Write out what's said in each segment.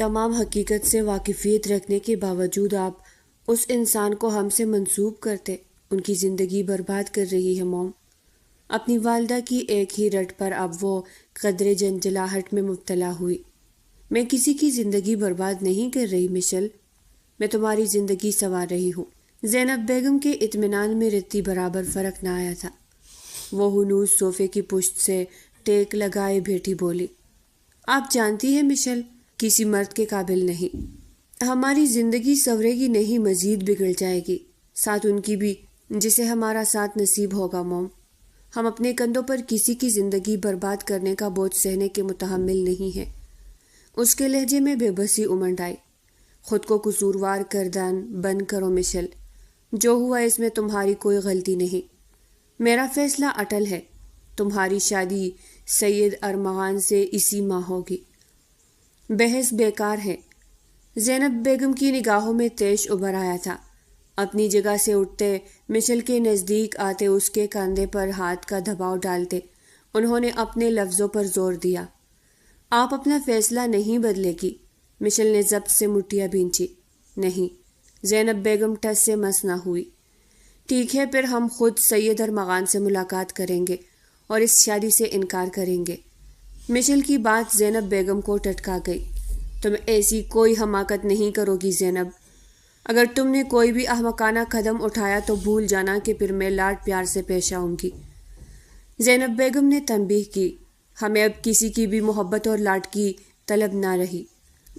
تمام حقیقت سے واقفیت رکھنے کے باوجود آپ اس انسان کو ہم سے منسوب کرتے. ان کی زندگی برباد کر رہی ہے موم. اپنی والدہ کی ایک ہی رٹ پر اب وہ قدرے جنجلاہٹ میں مبتلا ہوئی. میں کسی کی زندگی برباد نہیں کر رہی مشل، میں تمہاری زندگی سنوار رہی ہوں. زینب بیگم کے اطمینان میں رتی برابر فرق نہ آیا تھا. وہ ہنوز صوفے کی پشت سے ٹیک لگائے بیٹھی بولی، آپ جانتی ہیں مشل، کسی مرد کے قابل نہیں. ہماری زندگی سنورے گی نہیں، مزید بگڑ جائے گی، ساتھ ان کی بھی جسے ہمارا ساتھ نصیب ہوگا موم. ہم اپنے کندھوں پر کسی کی زندگی برباد کرنے کا بوجھ سہنے کے متحمل نہیں ہیں. اس کے لہجے میں بے بسی امنڈ آئی. خود کو قصوروار کردان بند کرو مشل، جو ہوا اس میں تمہاری کوئی غلطی نہیں. میرا فیصلہ اٹل ہے، تمہاری شادی سید ارمغان سے اسی ماہ ہوگی. بحث بیکار ہے. زینب بیگم کی نگاہوں میں تیش ابھر آیا تھا. اپنی جگہ سے اٹھتے مشل کے نزدیک آتے اس کے کاندھے پر ہاتھ کا دباؤ ڈالتے انہوں نے اپنے لفظوں پر زور دیا. آپ اپنا فیصلہ نہیں بدلے گی. مشل نے ضبط سے مٹھیاں بھینچی. نہیں. زینب بیگم ٹس سے مس نہ ہوئی. ٹھیک ہے، پھر ہم خود سید ارمغان سے ملاقات کریں گے اور اس شادی سے انکار کریں گے. مشل کی بات زینب بیگم کو ٹٹکا گئی. تم ایسی کوئی حماقت نہیں کرو گی زینب. اگر تم نے کوئی بھی احمقانہ قدم اٹھایا تو بھول جانا کہ پھر میں لاڈ پیار سے پیش آؤں گی. زینب بیگم نے تنبیہ کی. ہمیں اب کسی کی بھی محبت اور لاڈ کی طلب نہ رہی.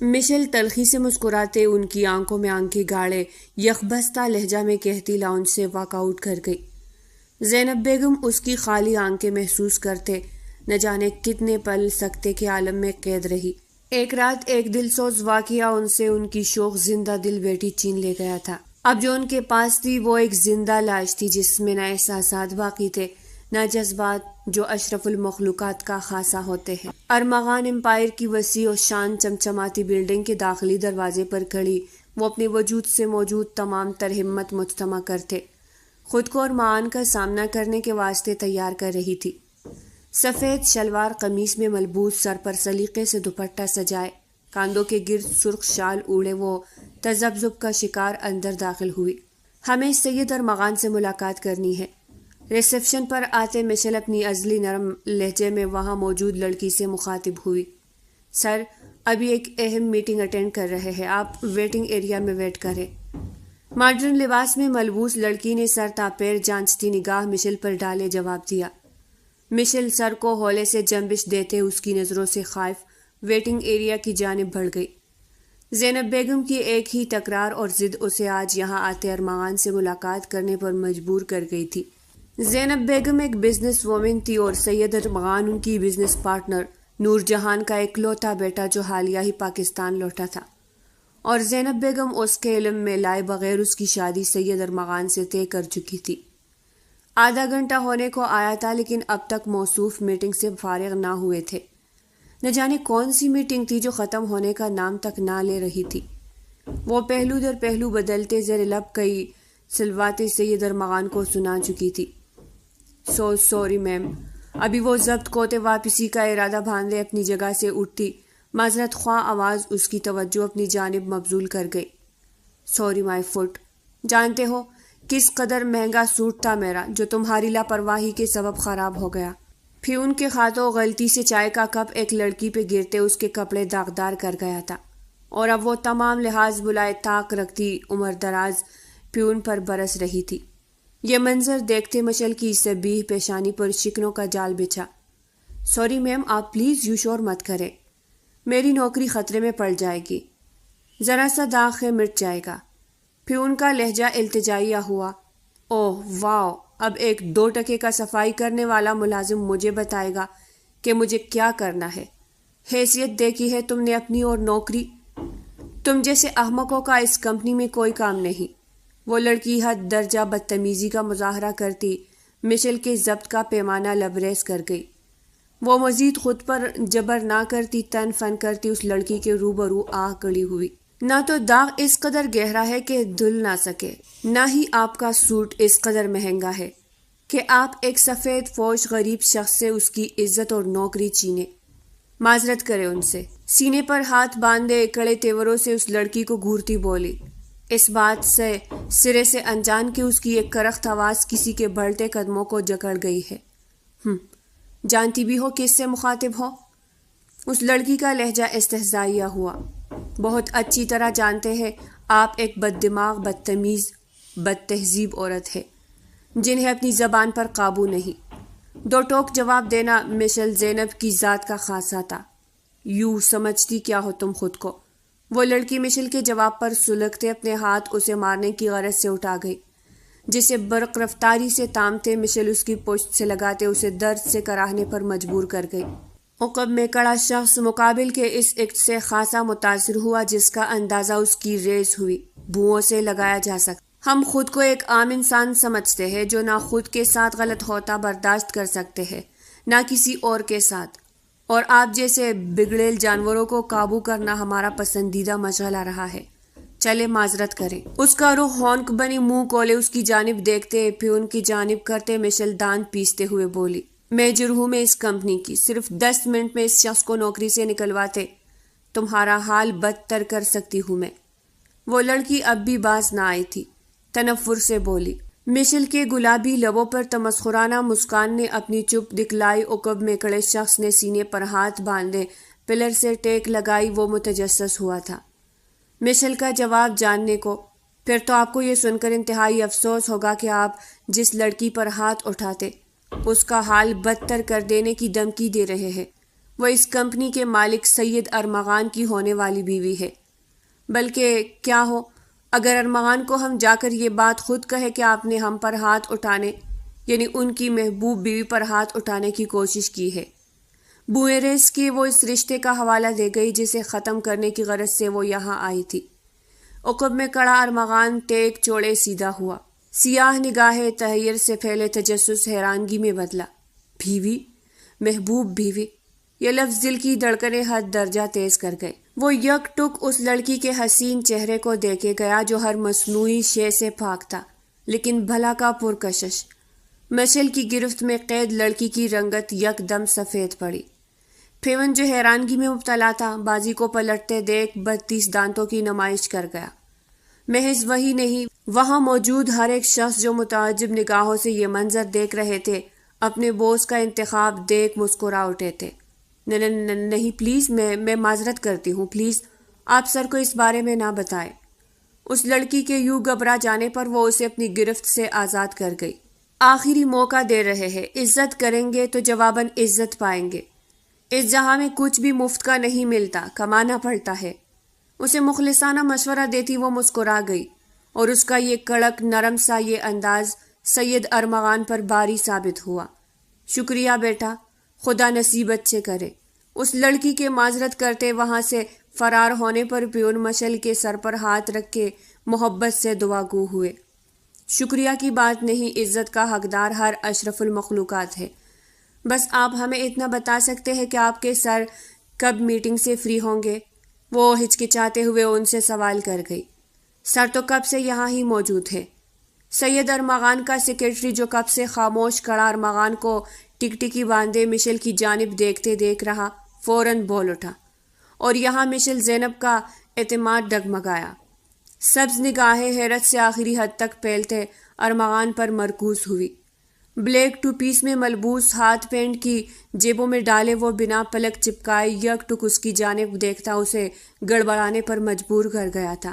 مشل تلخی سے مسکراتے ان کی آنکھوں میں آنکھیں گاڑے یکبستہ لہجہ میں کہتی لاؤنج سے واک آؤٹ کر گئی. زینب بیگم اس کی خالی آنکھیں محسوس کرتے نہ جانے کتنے پل سکتے کے عالم میں قید رہی. ایک رات ایک دل سوز واقعہ ان سے ان کی شوق زندہ دل بیٹی چین لے گیا تھا. اب جو ان کے پاس تھی وہ ایک زندہ لاش تھی جس میں نہ احساسات باقی تھے نہ جذبات جو اشرف المخلوقات کا خاصہ ہوتے ہیں. ارمغان امپائر کی وسیع و شان چمچماتی بلڈنگ کے داخلی دروازے پر کھڑی وہ اپنے وجود سے موجود تمام تر ہمت مجتمع کرتے خود کو اور معان کا سامنا کرنے کے واسطے تیار کر رہی تھی. سفید شلوار قمیص میں ملبوس، سر پر سلیقے سے دوپٹہ سجائے، کاندھوں کے گرد سرخ شال اوڑے وہ تذبذب کا شکار اندر داخل ہوئی. ہمیں سید ارمغان سے ملاقات کرنی ہے. ریسیپشن پر آتے مشل اپنی ازلی نرم لہجے میں وہاں موجود لڑکی سے مخاطب ہوئی. سر، ابھی ایک اہم میٹنگ اٹینڈ کر رہے ہیں، آپ ویٹنگ ایریا میں ویٹ کریں. ماڈرن لباس میں ملبوس لڑکی نے سر تا پیر جانچتی نگاہ مشل پر ڈالے جواب دیا. مشل سر کو ہولے سے جنبش دیتے اس کی نظروں سے خائف ویٹنگ ایریا کی جانب بڑھ گئی. زینب بیگم کی ایک ہی تکرار اور ضد اسے آج یہاں آتے ارمغان سے ملاقات کرنے پر مجبور کر گئی تھی. زینب بیگم ایک بزنس وومن تھی اور سید ارمغان ان کی بزنس پارٹنر، نور جہان کا اکلوتا بیٹا جو حالیہ ہی پاکستان لوٹا تھا، اور زینب بیگم اس کے علم میں لائے بغیر اس کی شادی سید ارمغان سے طے کر چکی تھی. آدھا گھنٹہ ہونے کو آیا تھا لیکن اب تک موصوف میٹنگ سے فارغ نہ ہوئے تھے. نہ جانے کون سی میٹنگ تھی جو ختم ہونے کا نام تک نہ لے رہی تھی. وہ پہلو در پہلو بدلتے زیر لب کئی سلواتے سید ارمغان کو سنا چکی تھی. So sorry ma'am. ابھی وہ ضبط کوتے واپسی کا ارادہ باندھے اپنی جگہ سے اٹھتی معذرت خواہ آواز اس کی توجہ اپنی جانب مبذول کر گئی. سوری مائی فٹ. جانتے ہو کس قدر مہنگا سوٹ تھا میرا جو تمہاری لاپرواہی کے سبب خراب ہو گیا. پھر ان کے ہاتھوں غلطی سے چائے کا کپ ایک لڑکی پہ گرتے اس کے کپڑے داغدار کر گیا تھا اور اب وہ تمام لحاظ بلائے طاق رکھتی عمر دراز پیون پر برس رہی تھی. یہ منظر دیکھتے مشل کی سبیح پیشانی پر شکنوں کا جال بچھا. سوری میم، آپ پلیز یوں شور مت کریں، میری نوکری خطرے میں پڑ جائے گی. ذرا سا داغ ہے، مٹ جائے گا. پھر ان کا لہجہ التجائیہ ہوا. اوہ واو، اب ایک 2 ٹکے کا صفائی کرنے والا ملازم مجھے بتائے گا کہ مجھے کیا کرنا ہے. حیثیت دیکھی ہے تم نے اپنی اور نوکری. تم جیسے احمقوں کا اس کمپنی میں کوئی کام نہیں. وہ لڑکی حد درجہ بدتمیزی کا مظاہرہ کرتی مشل کے ضبط کا پیمانہ لبریز کر گئی. وہ مزید خود پر جبر نہ کرتی تن فن کرتی اس لڑکی کے روبرو آہ کڑی ہوئی. نہ تو داغ اس قدر گہرا ہے کہ دھل نہ سکے، نہ ہی آپ کا سوٹ اس قدر مہنگا ہے کہ آپ ایک سفید فوش غریب شخص سے اس کی عزت اور نوکری چینے. معذرت کرے ان سے. سینے پر ہاتھ باندھے کڑے تیوروں سے اس لڑکی کو گھورتی بولی، اس بات سے سرے سے انجان کہ اس کی ایک کرخت آواز کسی کے بڑھتے قدموں کو جکڑ گئی ہے۔ جانتی بھی ہو کس سے مخاطب ہو؟ اس لڑکی کا لہجہ استہزائیہ ہوا۔ بہت اچھی طرح جانتے ہیں آپ ایک بد دماغ، بدتمیز، بد تہذیب عورت ہے جنہیں اپنی زبان پر قابو نہیں۔ دو ٹوک جواب دینا مشل زینب کی ذات کا خاصہ تھا۔ یوں سمجھتی کیا ہو تم خود کو؟ وہ لڑکی مشل کے جواب پر سلگتے اپنے ہاتھ اسے مارنے کی غرض سے اٹھا گئی، جسے برق رفتاری سے تامتے مشل اس کی پشت سے لگاتے اسے درد سے کراہنے پر مجبور کر گئی۔ عقب میں کڑا شخص مقابل کے اس ایکٹ سے خاصا متاثر ہوا جس کا اندازہ اس کی ریز ہوئی بوؤں سے لگایا جا سکتا۔ ہم خود کو ایک عام انسان سمجھتے ہیں جو نہ خود کے ساتھ غلط ہوتا برداشت کر سکتے ہیں نہ کسی اور کے ساتھ، اور آپ جیسے بگڑیل جانوروں کو قابو کرنا ہمارا پسندیدہ مشغلہ رہا ہے۔ چلے معذرت کریں۔ اس کا رخ ہونک بنی منہ کولے اس کی جانب دیکھتے پھر ان کی جانب کرتے مشل دانت پیستے ہوئے بولی، میجر ہوں میں اس کمپنی کی، صرف 10 منٹ میں اس شخص کو نوکری سے نکلواتے تمہارا حال بدتر کر سکتی ہوں میں۔ وہ لڑکی اب بھی باز نہ آئی تھی، تنفر سے بولی۔ مشل کے گلابی لبوں پر تمسخرانہ مسکان نے اپنی چپ دکھلائی۔ عقب میں کڑے شخص نے سینے پر ہاتھ باندھے پلر سے ٹیک لگائی، وہ متجسس ہوا تھا مشل کا جواب جاننے کو۔ پھر تو آپ کو یہ سن کر انتہائی افسوس ہوگا کہ آپ جس لڑکی پر ہاتھ اٹھاتے اس کا حال بدتر کر دینے کی دھمکی دے رہے ہیں، وہ اس کمپنی کے مالک سید ارمغان کی ہونے والی بیوی ہے۔ بلکہ کیا ہو اگر ارمغان کو ہم جا کر یہ بات خود کہے کہ آپ نے ہم پر ہاتھ اٹھانے، یعنی ان کی محبوب بیوی پر ہاتھ اٹھانے کی کوشش کی ہے۔ بوئریس کی وہ اس رشتے کا حوالہ دے گئی جسے ختم کرنے کی غرض سے وہ یہاں آئی تھی۔ عقب میں کڑا ارمغان ٹیک چوڑے سیدھا ہوا، سیاہ نگاہیں تحیر سے پھیلے تجسس حیرانگی میں بدلا۔ بیوی، محبوب بیوی، یہ لفظ دل کی دھڑکنیں حد درجہ تیز کر گئے۔ وہ یک ٹک اس لڑکی کے حسین چہرے کو دیکھے گیا جو ہر مصنوعی شے سے پاک تھا لیکن بھلا کا پرکشش۔ مشل کی گرفت میں قید لڑکی کی رنگت یک دم سفید پڑی۔ پھیون جو حیرانگی میں مبتلا تھا بازی کو پلٹتے دیکھ 32 دانتوں کی نمائش کر گیا۔ محض وہی نہیں، وہاں موجود ہر ایک شخص جو متعجب نگاہوں سے یہ منظر دیکھ رہے تھے اپنے بوس کا انتخاب دیکھ مسکرا اٹھے تھے۔ نہیں پلیز، میں معذرت کرتی ہوں، پلیز آپ سر کو اس بارے میں نہ بتائیں۔ اس لڑکی کے یوں گھبرا جانے پر وہ اسے اپنی گرفت سے آزاد کر گئی۔ آخری موقع دے رہے ہیں، عزت کریں گے تو جواباً عزت پائیں گے۔ اس جہاں میں کچھ بھی مفت کا نہیں ملتا، کمانا پڑتا ہے۔ اسے مخلصانہ مشورہ دیتی وہ مسکرا گئی، اور اس کا یہ کڑک نرم سا یہ انداز سید ارمغان پر باری ثابت ہوا۔ شکریہ بیٹا، خدا نصیب اچھے کرے۔ اس لڑکی کے معذرت کرتے وہاں سے فرار ہونے پر پیون مشل کے سر پر ہاتھ رکھ کے محبت سے دعا گو ہوئے۔ شکریہ کی بات نہیں، عزت کا حقدار ہر اشرف المخلوقات ہے۔ بس آپ ہمیں اتنا بتا سکتے ہیں کہ آپ کے سر کب میٹنگ سے فری ہوں گے؟ وہ ہچکچاتے ہوئے ان سے سوال کر گئی۔ سر تو کب سے یہاں ہی موجود ہے۔ سید ارمغان کا سیکرٹری جو کب سے خاموش کڑا ارمغان کو ٹکٹکی باندھے مشل کی جانب دیکھتے دیکھ رہا فوراً بول اٹھا، اور یہاں مشل زینب کا اعتماد ڈگمگایا۔ سبز نگاہیں حیرت سے آخری حد تک پھیلتے ارمغان پر مرکوز ہوئی۔ بلیک ٹو پیس میں ملبوس ہاتھ پینٹ کی جیبوں میں ڈالے وہ بنا پلک چپکائے یک ٹک اس کی جانب دیکھتا اسے گڑبڑانے پر مجبور کر گیا تھا۔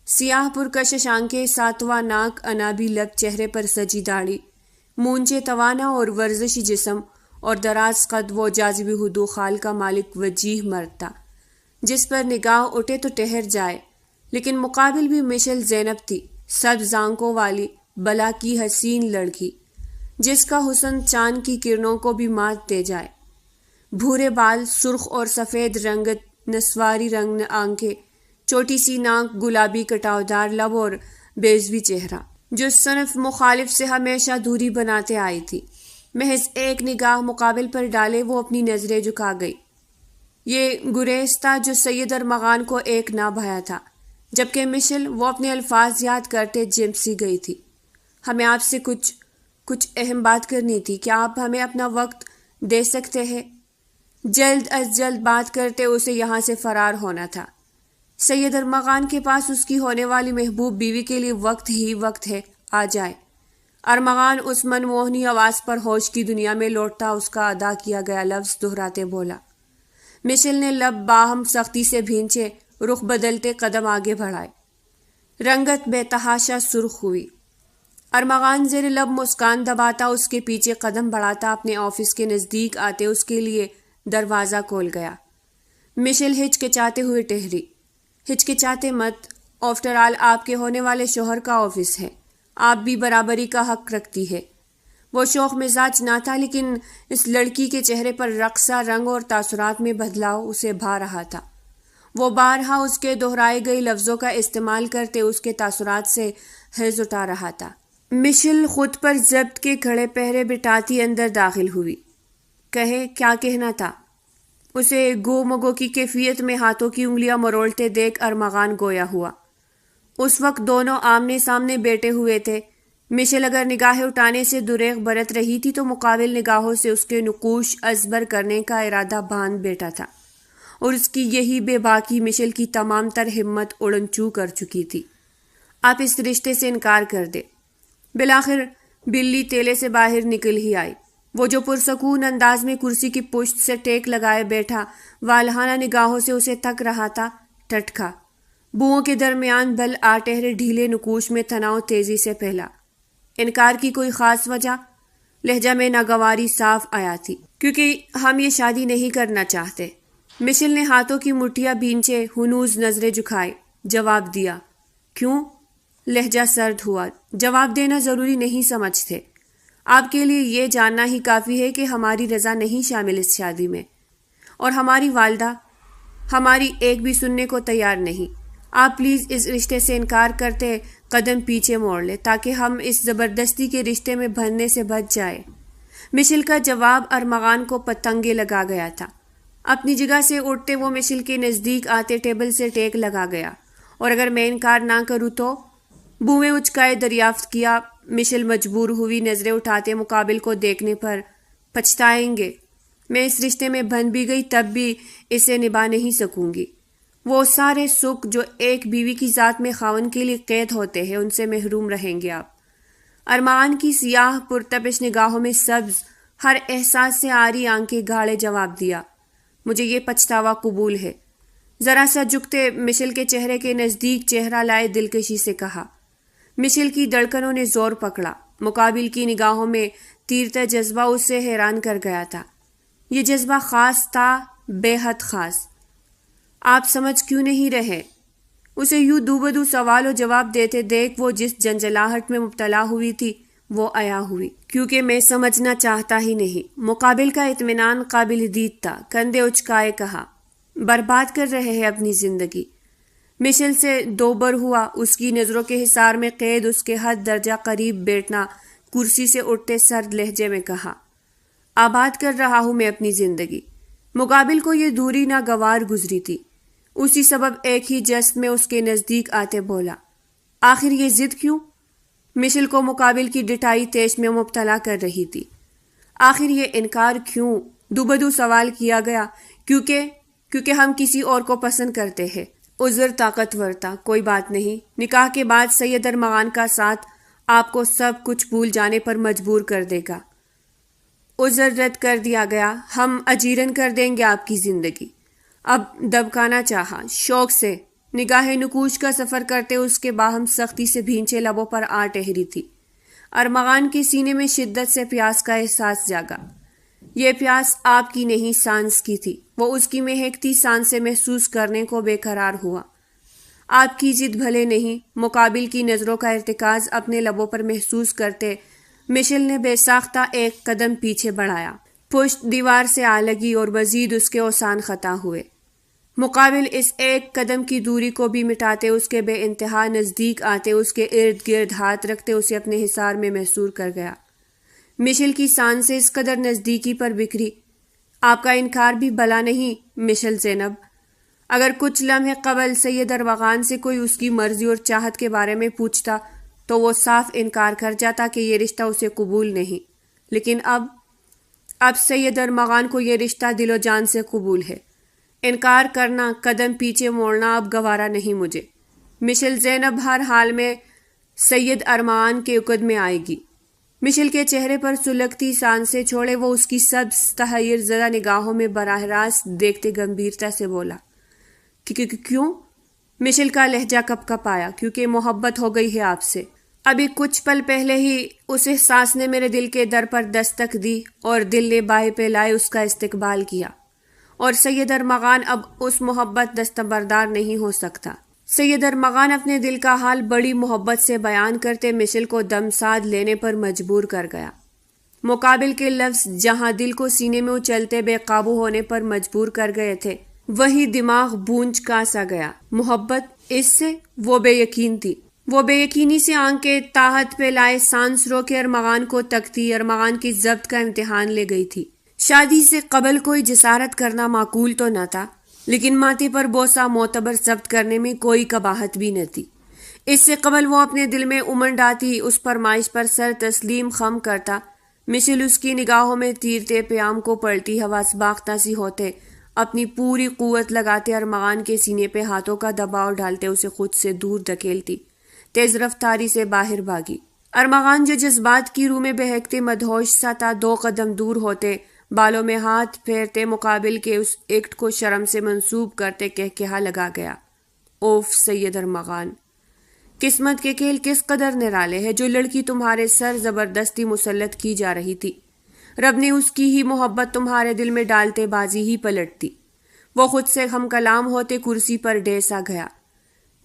سیاہ پرکشش آنکھیں، ساتواں ناک، انابی لب، چہرے پر سجی داڑھی، مونچھے توانا اور ورزشی جسم، اور دراز قد، وہ جاذبی ہدوء خال کا مالک وجیح مرد تھا جس پر نگاہ اٹھے تو ٹہر جائے، لیکن مقابل بھی مشل زینب تھی، سبز آنکھوں والی بلا کی حسین لڑکی جس کا حسن چاند کی کرنوں کو بھی مات دے جائے۔ بھورے بال، سرخ اور سفید رنگت، نسواری رنگ آنکھیں، چھوٹی سی ناک، گلابی کٹاودار لب اور بیضوی چہرہ جو صنف مخالف سے ہمیشہ دوری بناتے آئی تھی۔ محض ایک نگاہ مقابل پر ڈالے وہ اپنی نظریں جھکا گئی۔ یہ گریز تھا جو سید ارمغان کو ایک نہ بھایا تھا، جبکہ مشل وہ اپنے الفاظ یاد کرتے جم سی گئی تھی۔ ہمیں آپ سے کچھ اہم بات کرنی تھی، کیا آپ ہمیں اپنا وقت دے سکتے ہیں؟ جلد از جلد بات کرتے اسے یہاں سے فرار ہونا تھا۔ سید ارمغان کے پاس اس کی ہونے والی محبوب بیوی کے لیے وقت ہی وقت ہے، آ جائے۔ ارمغان اس منموہنی آواز پر ہوش کی دنیا میں لوٹتا اس کا ادا کیا گیا لفظ دہراتے بولا۔ مشل نے لب باہم سختی سے بھینچے، رخ بدلتے قدم آگے بڑھائے۔ رنگت بے تحاشا سرخ ہوئی۔ ارمغان زیر لب مسکان دباتا اس کے پیچھے قدم بڑھاتا اپنے آفس کے نزدیک آتے اس کے لیے دروازہ کھول گیا۔ مشل ہچکچاتے ہوئے ٹہری۔ ہچکچاتے مت، آفٹر آل آپ کے ہونے والے شوہر کا آفس ہے، آپ بھی برابری کا حق رکھتی ہے۔ وہ شوخ مزاج نہ تھا، لیکن اس لڑکی کے چہرے پر رقصہ رنگ اور تاثرات میں بدلاؤ اسے بھا رہا تھا۔ وہ بارہا اس کے دہرائے گئے لفظوں کا استعمال کرتے اس کے تاثرات سے حیض اٹھا رہا تھا۔ مشل خود پر ضبط کے کھڑے پہرے بٹاتی اندر داخل ہوئی۔ کہے کیا کہنا تھا؟ اسے گو مگو کی کیفیت میں ہاتھوں کی انگلیاں مروڑتے دیکھ ارمغان گویا ہوا۔ اس وقت دونوں آمنے سامنے بیٹھے ہوئے تھے۔ مشل اگر نگاہیں اٹھانے سے دریغ برت رہی تھی تو مقابل نگاہوں سے اس کے نقوش ازبر کرنے کا ارادہ باندھ بیٹھا تھا، اور اس کی یہی بے باکی مشل کی تمام تر ہمت اڑن چو کر چکی تھی۔ آپ اس رشتے سے انکار کر دے۔ بالآخر بلی تیلے سے باہر نکل ہی آئی۔ وہ جو پرسکون انداز میں کرسی کی پشت سے ٹیک لگائے بیٹھا والہانہ نگاہوں سے اسے تک رہا تھا، ٹٹکا۔ بوؤں کے درمیان بل آ ٹہرے ڈھیلے نکوش میں تناؤ تیزی سے پھیلا۔ انکار کی کوئی خاص وجہ؟ لہجہ میں ناگواری صاف آیا تھی۔ کیونکہ ہم یہ شادی نہیں کرنا چاہتے۔ مشل نے ہاتھوں کی مٹھیاں بھینچے ہنوز نظریں جھکائے جواب دیا۔ کیوں؟ لہجہ سرد ہوا۔ جواب دینا ضروری نہیں سمجھتے؟ آپ کے لیے یہ جاننا ہی کافی ہے کہ ہماری رضا نہیں شامل اس شادی میں، اور ہماری والدہ ہماری ایک بھی سننے کو تیار نہیں۔ آپ پلیز اس رشتے سے انکار کرتے قدم پیچھے موڑ لیں تاکہ ہم اس زبردستی کے رشتے میں بندھنے سے بچ جائیں۔ مشل کا جواب ارمغان کو پتنگے لگا گیا تھا۔ اپنی جگہ سے اٹھتے وہ مشل کے نزدیک آتے ٹیبل سے ٹیک لگا گیا۔ اور اگر میں انکار نہ کروں تو؟ بوئیں اچکائے دریافت کیا۔ مشل مجبور ہوئی نظریں اٹھاتے مقابل کو دیکھنے پر۔ پچھتائیں گے؟ میں اس رشتے میں بندھ بھی گئی تب بھی اسے نبھا نہیں سکوں گی۔ وہ سارے سکھ جو ایک بیوی کی ذات میں خاوند کے لیے قید ہوتے ہیں ان سے محروم رہیں گے آپ۔ ارمغان کی سیاہ پرتپش نگاہوں میں سبز ہر احساس سے آری آنکھیں گاڑے جواب دیا۔ مجھے یہ پچھتاوا قبول ہے۔ ذرا سا جھکتے مشل کے چہرے کے نزدیک چہرہ لائے دلکشی سے کہا۔ مشل کی دھڑکنوں نے زور پکڑا۔ مقابل کی نگاہوں میں تیرتا جذبہ اسے حیران کر گیا تھا۔ یہ جذبہ خاص تھا، بے حد خاص۔ آپ سمجھ کیوں نہیں رہے؟ اسے یوں دو بدو سوال و جواب دیتے دیکھ وہ جس جنجلاہٹ میں مبتلا ہوئی تھی وہ عیا ہوئی۔ کیونکہ میں سمجھنا چاہتا ہی نہیں۔ مقابل کا اطمینان قابل دید تھا۔ کندھے اچکائے کہا۔ برباد کر رہے ہیں اپنی زندگی۔ مشل سے دوبر ہوا۔ اس کی نظروں کے حصار میں قید اس کے حد درجہ قریب بیٹھنا کرسی سے اٹھتے سرد لہجے میں کہا۔ آباد کر رہا ہوں میں اپنی زندگی۔ مقابل کو یہ دوری ناگوار گزری تھی۔ اسی سبب ایک ہی جست میں اس کے نزدیک آتے بولا۔ آخر یہ ضد کیوں؟ مشل کو مقابل کی ڈٹائی تیش میں مبتلا کر رہی تھی۔ آخر یہ انکار کیوں؟ دوبدو سوال کیا گیا۔ کیونکہ ہم کسی اور کو پسند کرتے ہیں۔ عذر طاقتور تھا، کوئی بات نہیں۔ نکاح کے بعد سید ارمغان کا ساتھ آپ کو سب کچھ بھول جانے پر مجبور کر دے گا۔ عذر رد کر دیا گیا۔ ہم اجیرن کر دیں گے آپ کی زندگی۔ اب دبکانا چاہا، شوق سے نگاہ نکوش کا سفر کرتے اس کے باہم سختی سے بھینچے لبوں پر آ ٹہری تھی۔ ارمغان کے سینے میں شدت سے پیاس کا احساس جاگا۔ یہ پیاس آپ کی نہیں سانس کی تھی۔ وہ اس کی مہکتی سانس سے محسوس کرنے کو بے قرار ہوا۔ آپ کی ضد بھلے نہیں۔ مقابل کی نظروں کا ارتکاز اپنے لبوں پر محسوس کرتے مشل نے بے ساختہ ایک قدم پیچھے بڑھایا۔ پشت دیوار سے آ لگی اور مزید اس کے اوسان خطا ہوئے۔ مقابل اس ایک قدم کی دوری کو بھی مٹاتے اس کے بے انتہا نزدیک آتے اس کے ارد گرد ہاتھ رکھتے اسے اپنے حصار میں محصور کر گیا۔ مشل کی سانس سے اس قدر نزدیکی پر بکھری۔ آپ کا انکار بھی بھلا نہیں مشل زینب۔ اگر کچھ لمحے قبل سید ارمغان سے کوئی اس کی مرضی اور چاہت کے بارے میں پوچھتا تو وہ صاف انکار کر جاتا کہ یہ رشتہ اسے قبول نہیں، لیکن اب اب سید ارمغان کو یہ رشتہ دل و جان سے قبول ہے۔ انکار کرنا، قدم پیچھے موڑنا اب گوارا نہیں مجھے۔ مشل زینب ہر حال میں سید ارمغان کے عقد میں آئے گی۔ مشل کے چہرے پر سلگتی سانسیں چھوڑے وہ اس کی سبز تحیر زدہ نگاہوں میں براہ راست دیکھتے گمبھیرتا سے بولا، کیوں؟ مشل کا لہجہ کپ کپ آیا، کیونکہ محبت ہو گئی ہے آپ سے۔ ابھی کچھ پل پہلے ہی اس احساس نے میرے دل کے در پر دستک دی اور دل نے باہیں پہ لائے اس کا استقبال کیا، اور سید ارمغان اب اس محبت دستبردار نہیں ہو سکتا۔ سید ارمغان اپنے دل کا حال بڑی محبت سے بیان کرتے مشل کو دم ساد لینے پر مجبور کر گیا۔ مقابل کے لفظ جہاں دل کو سینے میں اچلتے بے قابو ہونے پر مجبور کر گئے تھے، وہی دماغ بونج کا سا گیا۔ محبت اس سے؟ وہ بے یقین تھی۔ وہ بے یقینی سے آنکھیں تاحت پہ لائے سانس رو کے ارمغان کو تکتی، ارمغان کی ضبط کا امتحان لے گئی تھی۔ شادی سے قبل کوئی جسارت کرنا معقول تو نہ تھا، لیکن ماتھے پر بوسہ معتبر ضبط کرنے میں کوئی قباحت بھی نہ تھی۔ اس سے قبل وہ اپنے دل میں امنڈ آتی اس فرمائش پر سر تسلیم خم کرتا۔ مشل اس کی نگاہوں میں تیرتے پیام کو پلٹی حواس باختہ سی ہوتے، اپنی پوری قوت لگاتے ارمغان کے سینے پہ ہاتھوں کا دباؤ ڈالتے اسے خود سے دور دھکیلتی، تیز رفتاری سے باہر بھاگی۔ ارمغان جو جذبات کی روح میں بہکتے مدہوش سا تھا، 2 قدم دور ہوتے، بالوں میں ہاتھ پھیرتے مقابل کے اس ایکٹ کو شرم سے منسوب کرتے کہا لگا گیا، اوف سید ارمغان، قسمت کے کھیل کس قدر نرالے ہے، جو لڑکی تمہارے سر زبردستی مسلط کی جا رہی تھی، رب نے اس کی ہی محبت تمہارے دل میں ڈالتے بازی ہی پلٹتی۔ وہ خود سے ہم کلام ہوتے کرسی پر ڈیسا گیا۔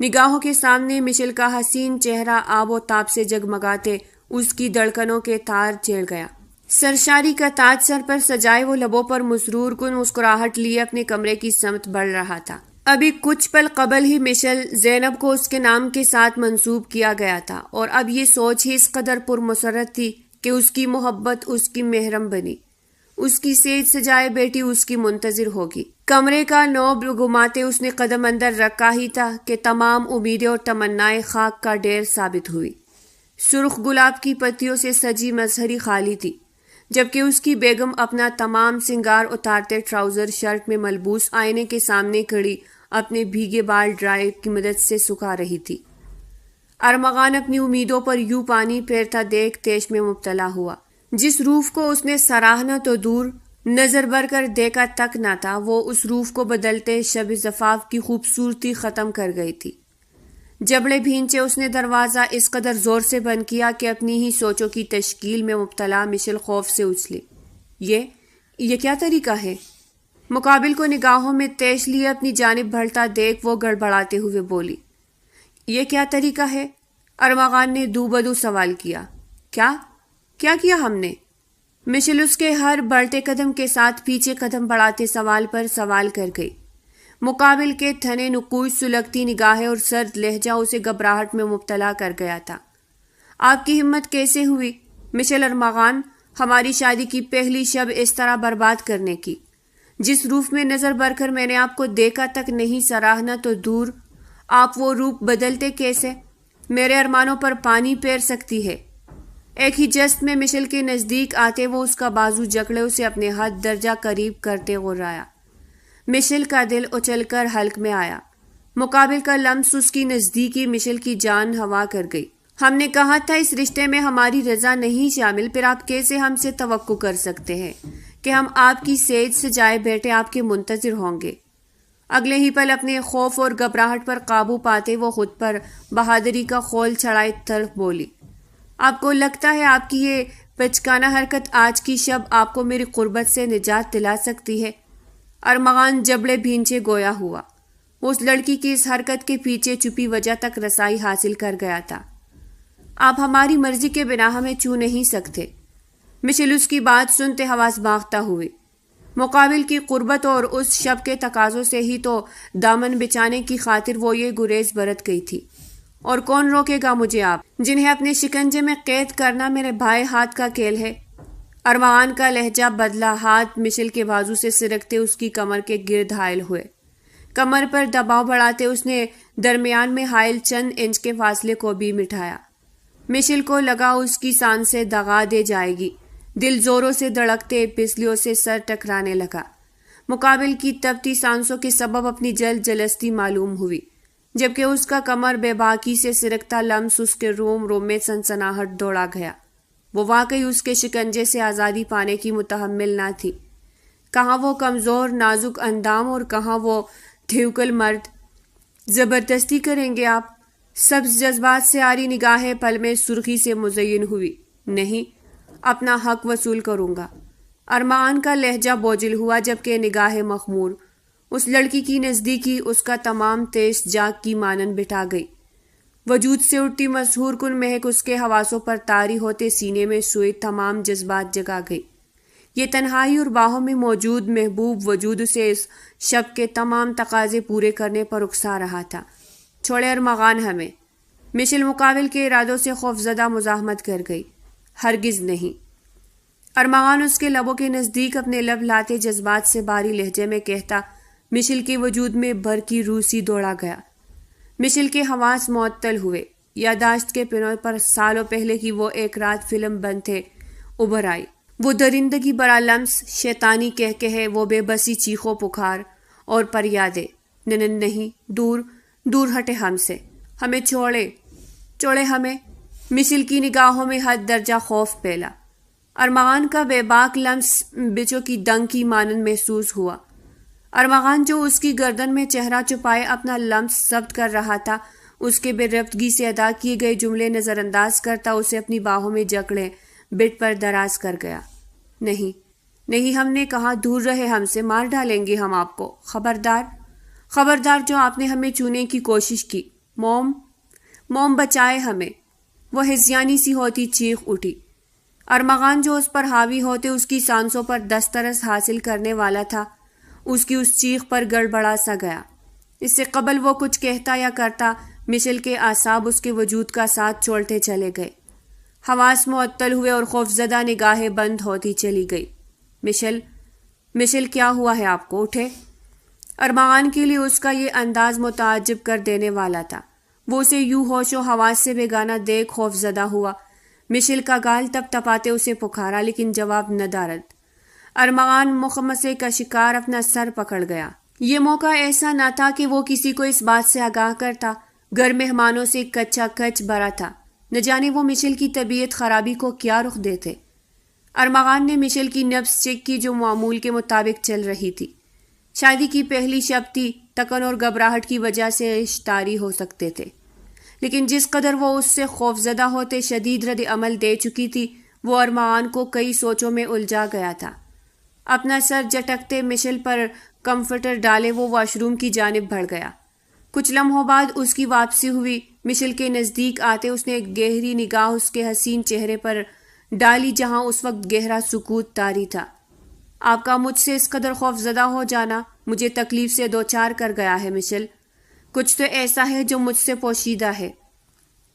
نگاہوں کے سامنے مشل کا حسین چہرہ آب و تاب سے جگمگاتے اس کی دھڑکنوں کے تار چھیڑ گیا۔ سرشاری کا تاج سر پر سجائے وہ لبوں پر مسرور کن مسکراہٹ لیے اپنے کمرے کی سمت بڑھ رہا تھا۔ ابھی کچھ پل قبل ہی مشل زینب کو اس کے نام کے ساتھ منسوب کیا گیا تھا، اور اب یہ سوچ ہی اس قدر پرمسرت تھی کہ اس کی محبت اس کی محرم بنی، اس کی سیج سجائے بیٹی اس کی منتظر ہوگی۔ کمرے کا نوب گماتے اس نے قدم اندر رکھا ہی تھا کہ تمام امیدیں اور تمنائیں خاک کا ڈھیر ثابت ہوئی۔ سرخ گلاب کی پتیوں سے سجی مظہری خالی تھی، جبکہ اس کی بیگم اپنا تمام سنگار اتارتے ٹراؤزر شرٹ میں ملبوس آئینے کے سامنے کھڑی اپنے بھیگے بال ڈرائی کی مدد سے سکھا رہی تھی۔ ارمغان اپنی امیدوں پر یوں پانی پھیرتا دیکھ تیش میں مبتلا ہوا۔ جس روف کو اس نے سراہنا تو دور نظر بھر کر دیکھا تک نہ تھا، وہ اس روف کو بدلتے شب زفاف کی خوبصورتی ختم کر گئی تھی۔ جبڑے بھینچے اس نے دروازہ اس قدر زور سے بند کیا کہ اپنی ہی سوچوں کی تشکیل میں مبتلا مشل خوف سے اچھلی۔ یہ کیا طریقہ ہے؟ مقابل کو نگاہوں میں تیش لیے اپنی جانب بڑھتا دیکھ وہ گڑبڑاتے ہوئے بولی، یہ کیا طریقہ ہے؟ ارمغان نے دو بدو سوال کیا۔ کیا کیا ہم نے؟ مشل اس کے ہر بڑھتے قدم کے ساتھ پیچھے قدم بڑھاتے سوال پر سوال کر گئی۔ مقابل کے تھنے نقوش سلگتی نگاہیں اور سرد لہجہ اسے گھبراہٹ میں مبتلا کر گیا تھا۔ آپ کی ہمت کیسے ہوئی مشل ارمغان، ہماری شادی کی پہلی شب اس طرح برباد کرنے کی؟ جس روپ میں نظر بھر کر میں نے آپ کو دیکھا تک نہیں سراہنا تو دور، آپ وہ روپ بدلتے کیسے؟ میرے ارمانوں پر پانی پھیر سکتی ہے۔ ایک ہی جست میں مشل کے نزدیک آتے وہ اس کا بازو جکڑے اسے اپنے حد درجہ قریب کرتے غرایا۔ مشل کا دل اچل کر حلق میں آیا۔ مقابل کا لمس اس کی نزدیکی مشل کی جان ہوا کر گئی۔ ہم نے کہا تھا اس رشتے میں ہماری رضا نہیں شامل، پھر آپ کیسے ہم سے توقع کر سکتے ہیں کہ ہم آپ کی سیج سجائے بیٹھے آپ کے منتظر ہوں گے؟ اگلے ہی پل اپنے خوف اور گھبراہٹ پر قابو پاتے وہ خود پر بہادری کا خول چڑھائے تلخ بولی، آپ کو لگتا ہے آپ کی یہ بچکانہ حرکت آج کی شب آپ کو میری قربت سے نجات دلا سکتی ہے؟ ارمغان جبڑے بھینچے گویا ہوا۔ وہ اس لڑکی کی اس حرکت کے پیچھے چھپی وجہ تک رسائی حاصل کر گیا تھا۔ آپ ہماری مرضی کے بنا ہمیں چھو نہیں سکتے۔ مشل اس کی بات سنتے حواس باختہ ہوئے۔ مقابل کی قربت اور اس شب کے تقاضوں سے ہی تو دامن بچانے کی خاطر وہ یہ گریز برت گئی تھی۔ اور کون روکے گا مجھے، آپ جنہیں اپنے شکنجے میں قید کرنا میرے بھائی ہاتھ کا کھیل ہے؟ ارمغان کا لہجہ بدلا، ہاتھ مشل کے بازو سے سرکتے اس کی کمر کے گرد حائل ہوئے۔ کمر پر دباؤ بڑھاتے اس نے درمیان میں حائل چند انچ کے فاصلے کو بھی مٹھایا۔ مشل کو لگا اس کی سانسیں دغا دے جائے گی، دل زوروں سے دھڑکتے پسلیوں سے سر ٹکرانے لگا۔ مقابل کی تپتی سانسوں کے سبب اپنی جلد جلستی معلوم ہوئی، جبکہ اس کا کمر بے باکی سے سرکتا لمس اس کے روم روم میں سنسناہٹ دوڑا گیا۔ وہ واقعی اس کے شکنجے سے آزادی پانے کی متحمل نہ تھی۔ کہاں وہ کمزور نازک اندام اور کہاں وہ تھیوکل مرد۔ زبردستی کریں گے آپ؟ سبز جذبات سے آری نگاہیں پل میں سرخی سے مزین ہوئی۔ نہیں، اپنا حق وصول کروں گا۔ ارمان کا لہجہ بوجھل ہوا جبکہ نگاہیں مخمور۔ اس لڑکی کی نزدیکی اس کا تمام تیش جاگ کی مانند بٹھا گئی۔ وجود سے اٹھتی مسحور کن مہک اس کے حواسوں پر طاری ہوتے سینے میں سوئے تمام جذبات جگا گئی۔ یہ تنہائی اور باہوں میں موجود محبوب وجود سے اس شب کے تمام تقاضے پورے کرنے پر اکسا رہا تھا۔ چھوڑے ارمغان ہمیں۔ مشل مقابل کے ارادوں سے خوفزدہ مزاحمت کر گئی۔ ہرگز نہیں۔ ارمغان اس کے لبوں کے نزدیک اپنے لب لاتے جذبات سے باری لہجے میں کہتا، مشل کے وجود میں برقی روسی دوڑا گیا۔ مشل کے حواس معطل ہوئے۔ یاداشت کے پنوں پر سالوں پہلے کی وہ ایک رات فلم بند تھے ابھر آئی۔ وہ درندگی برا لمس، شیطانی کہے، وہ بے بسی چیخو پکار اور پریادے۔ نہیں، دور دور ہٹے ہم سے، ہمیں چھوڑے ہمیں۔ مشل کی نگاہوں میں حد درجہ خوف پھیلا۔ ارمغان کا بے باک لمس بچوں کی ڈنگ کی مانند محسوس ہوا۔ ارمغان جو اس کی گردن میں چہرہ چھپائے اپنا لمس ضبط کر رہا تھا، اس کے بے رفتگی سے ادا کیے گئے جملے نظر انداز کرتا اسے اپنی باہوں میں جکڑے بٹ پر دراز کر گیا۔ نہیں، ہم نے کہا دور رہے ہم سے، مار ڈالیں گے ہم آپ کو۔ خبردار جو آپ نے ہمیں چونے کی کوشش کی۔ موم بچائے ہمیں۔ وہ ہذیانی سی ہوتی چیخ اٹھی۔ ارمغان جو اس پر حاوی ہوتے اس کی سانسوں پر دسترس حاصل کرنے والا تھا، اس کی اس چیخ پر گڑبڑا سا گیا۔ اس سے قبل وہ کچھ کہتا یا کرتا، مشل کے اعصاب اس کے وجود کا ساتھ چھوڑتے چلے گئے۔ حواس معطل ہوئے اور خوفزدہ نگاہیں بند ہوتی چلی گئی۔ مشل کیا ہوا ہے آپ کو؟ اٹھے۔ ارمغان کے لیے اس کا یہ انداز متعجب کر دینے والا تھا۔ وہ اسے یوں ہوش و حواس سے بیگانہ دیکھ خوفزدہ ہوا۔ مشل کا گال تپ تپاتے اسے پکارا لیکن جواب نہ دارد۔ ارمغان مخمصے کا شکار اپنا سر پکڑ گیا۔ یہ موقع ایسا نہ تھا کہ وہ کسی کو اس بات سے آگاہ کرتا۔ گھر مہمانوں سے کچا کچ بھرا تھا، نہ جانے وہ مشل کی طبیعت خرابی کو کیا رخ دیتے۔ ارمغان نے مشل کی نبض چیک کی جو معمول کے مطابق چل رہی تھی۔ شادی کی پہلی شب تھی، تکن اور گھبراہٹ کی وجہ سے اشتاری ہو سکتے تھے، لیکن جس قدر وہ اس سے خوفزدہ ہوتے شدید رد عمل دے چکی تھی، وہ ارمغان کو کئی سوچوں میں الجھا گیا تھا۔ اپنا سر جھٹکتے مشل پر کمفرٹر ڈالے وہ واش روم کی جانب بڑھ گیا۔ کچھ لمحوں بعد اس کی واپسی ہوئی۔ مشل کے نزدیک آتے اس نے ایک گہری نگاہ اس کے حسین چہرے پر ڈالی جہاں اس وقت گہرا سکوت طاری تھا۔ آپ کا مجھ سے اس قدر خوفزدہ ہو جانا مجھے تکلیف سے دوچار کر گیا ہے مشل۔ کچھ تو ایسا ہے جو مجھ سے پوشیدہ ہے۔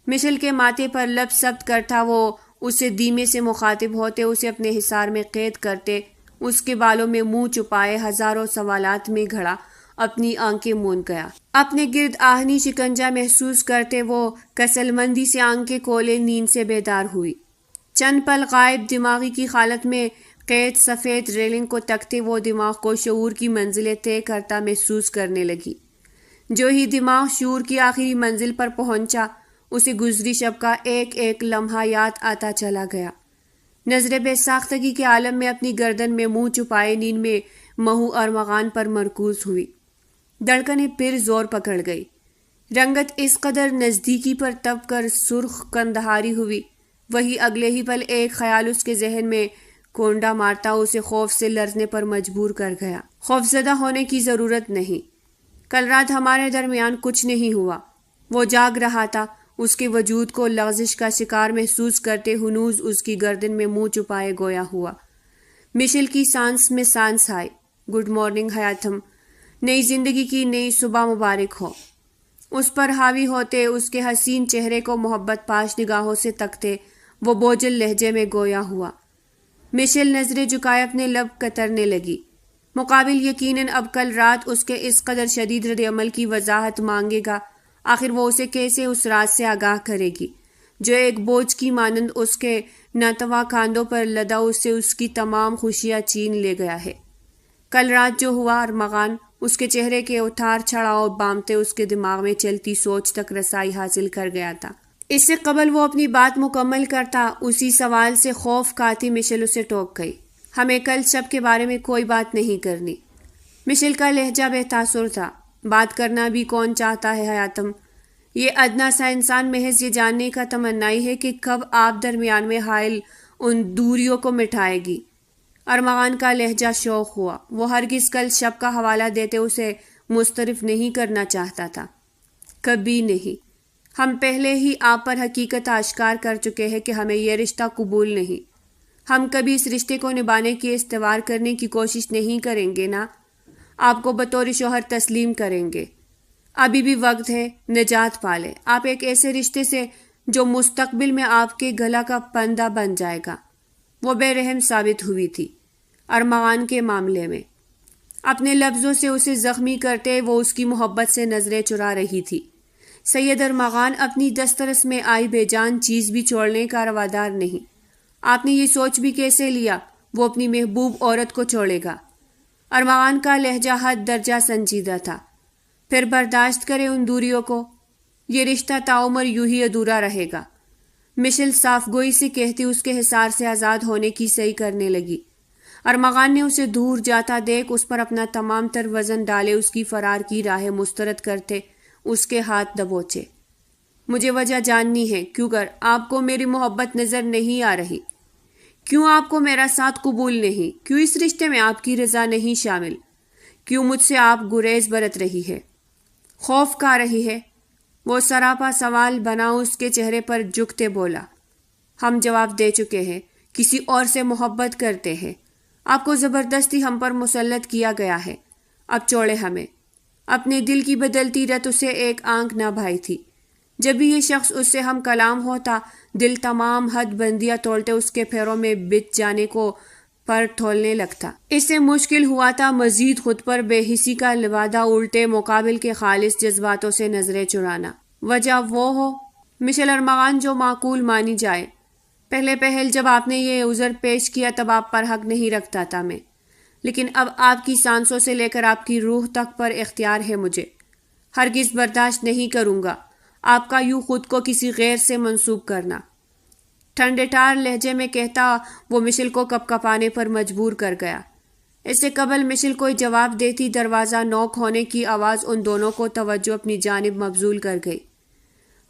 مشل کے ماتھے پر لب ثبت کرتا وہ اسے دھیمے سے مخاطب ہوتے، اسے اپنے حصار میں قید کرتے، اس کے بالوں میں منہ چھپائے ہزاروں سوالات میں گھڑا اپنی آنکھیں موند گیا۔ اپنے گرد آہنی شکنجہ محسوس کرتے وہ کسل مندی سے آنکھیں کھولے نیند سے بیدار ہوئی۔ چند پل غائب دماغی کی حالت میں قید سفید ریلنگ کو تکتے وہ دماغ کو شعور کی منزلیں طے کرتا محسوس کرنے لگی۔ جو ہی دماغ شعور کی آخری منزل پر پہنچا، اسے گزری شب کا ایک ایک لمحہ یاد آتا چلا گیا۔ نظر بے ساختگی کے عالم میں اپنی گردن میں منہ چھپائے نیند میں مہو ارمغان پر مرکوز ہوئی۔ دھڑکنیں پھر زور پکڑ گئی۔ رنگت اس قدر نزدیکی پر تپ کر سرخ کندہاری ہوئی۔ وہی اگلے ہی پل ایک خیال اس کے ذہن میں کونڈا مارتا اسے خوف سے لرزنے پر مجبور کر گیا۔ خوفزدہ ہونے کی ضرورت نہیں۔ کل رات ہمارے درمیان کچھ نہیں ہوا۔ وہ جاگ رہا تھا، اس کے وجود کو لغزش کا شکار محسوس کرتے ہنوز اس کی گردن میں منہ چھپائے گویا ہوا۔ مشل کی سانس میں سانس آئی۔ گڈ مارننگ حیاتم، نئی زندگی کی نئی صبح مبارک ہو۔ اس پر حاوی ہوتے، اس کے حسین چہرے کو محبت پاش نگاہوں سے تکتے، وہ بوجھل لہجے میں گویا ہوا۔ مشل نظریں جھکائے اپنے لب کترنے لگی۔ مقابل یقیناً اب کل رات اس کے اس قدر شدید رد عمل کی وضاحت مانگے گا۔ آخر وہ اسے کیسے اس راز سے آگاہ کرے گی جو ایک بوجھ کی مانند اس کے ناتواں کاندھوں پر لدا اس سے اس کی تمام خوشیاں چھین لے گیا ہے۔ کل رات جو ہوا، ارمغان اس کے چہرے کے اتار چڑھاؤ بامتے اس کے دماغ میں چلتی سوچ تک رسائی حاصل کر گیا تھا۔ اس سے قبل وہ اپنی بات مکمل کرتا، اسی سوال سے خوف کھاتی مشل اسے ٹوک گئی۔ ہمیں کل شب کے بارے میں کوئی بات نہیں کرنی۔ مشل کا لہجہ بے تاثر تھا۔ بات کرنا بھی کون چاہتا ہے حیاتم؟ یہ ادنا سا انسان محض یہ جاننے کا تمنائی ہے کہ کب آپ درمیان میں حائل ان دوریوں کو مٹائے گی۔ ارمغان کا لہجہ شوق ہوا۔ وہ ہرگز کل شب کا حوالہ دیتے اسے مسترف نہیں کرنا چاہتا تھا، کبھی نہیں۔ ہم پہلے ہی آپ پر حقیقت آشکار کر چکے ہیں کہ ہمیں یہ رشتہ قبول نہیں۔ ہم کبھی اس رشتے کو نبھانے کی استوار کرنے کی کوشش نہیں کریں گے نا، آپ کو بطور شوہر تسلیم کریں گے۔ ابھی بھی وقت ہے، نجات پالے آپ ایک ایسے رشتے سے جو مستقبل میں آپ کے گلا کا پندہ بن جائے گا۔ وہ بے رحم ثابت ہوئی تھی ارمغان کے معاملے میں۔ اپنے لفظوں سے اسے زخمی کرتے وہ اس کی محبت سے نظریں چرا رہی تھی۔ سید ارمغان اپنی دسترس میں آئی بے جان چیز بھی چھوڑنے کا روادار نہیں۔ آپ نے یہ سوچ بھی کیسے لیا وہ اپنی محبوب عورت کو چھوڑے گا؟ ارمغان کا لہجہ حد درجہ سنجیدہ تھا۔ پھر برداشت کرے ان دوریوں کو، یہ رشتہ تاعمر یوں ہی ادھورا رہے گا۔ مشل صاف گوئی سے کہتی اس کے حصار سے آزاد ہونے کی صحیح کرنے لگی۔ ارمغان نے اسے دور جاتا دیکھ اس پر اپنا تمام تر وزن ڈالے اس کی فرار کی راہ مسترد کرتے اس کے ہاتھ دبوچے۔ مجھے وجہ جاننی ہے، کیوں کر آپ کو میری محبت نظر نہیں آ رہی؟ کیوں آپ کو میرا ساتھ قبول نہیں؟ کیوں اس رشتے میں آپ کی رضا نہیں شامل؟ کیوں مجھ سے آپ گریز برت رہی ہے، خوف کھا رہی ہے؟ وہ سراپا سوال بنا اس کے چہرے پر جھکتے بولا، ہم جواب دے چکے ہیں، کسی اور سے محبت کرتے ہیں۔ آپ کو زبردستی ہم پر مسلط کیا گیا ہے، اب چھوڑے ہمیں۔ اپنے دل کی بدلتی رت اسے ایک آنکھ نہ بھائی تھی۔ جب بھی یہ شخص اس سے ہم کلام ہوتا، دل تمام حد بندیاں توڑتے اس کے پیروں میں بچ جانے کو پر تھولنے لگتا۔ اس سے مشکل ہوا تھا مزید خود پر بے حسی کا لبادہ الٹے مقابل کے خالص جذباتوں سے نظریں چرانا۔ وجہ وہ ہو مشل ارمغان جو معقول مانی جائے۔ پہلے پہل جب آپ نے یہ عذر پیش کیا تب آپ پر حق نہیں رکھتا تھا میں، لیکن اب آپ کی سانسوں سے لے کر آپ کی روح تک پر اختیار ہے مجھے۔ ہرگز برداشت نہیں کروں گا آپ کا یوں خود کو کسی غیر سے منسوب کرنا۔ ٹھنڈے ٹار لہجے میں کہتا وہ مشل کو کپ کپانے پر مجبور کر گیا۔ اس سے قبل مشل کوئی جواب دیتی دروازہ نوک ہونے کی آواز ان دونوں کو توجہ اپنی جانب مبذول کر گئی۔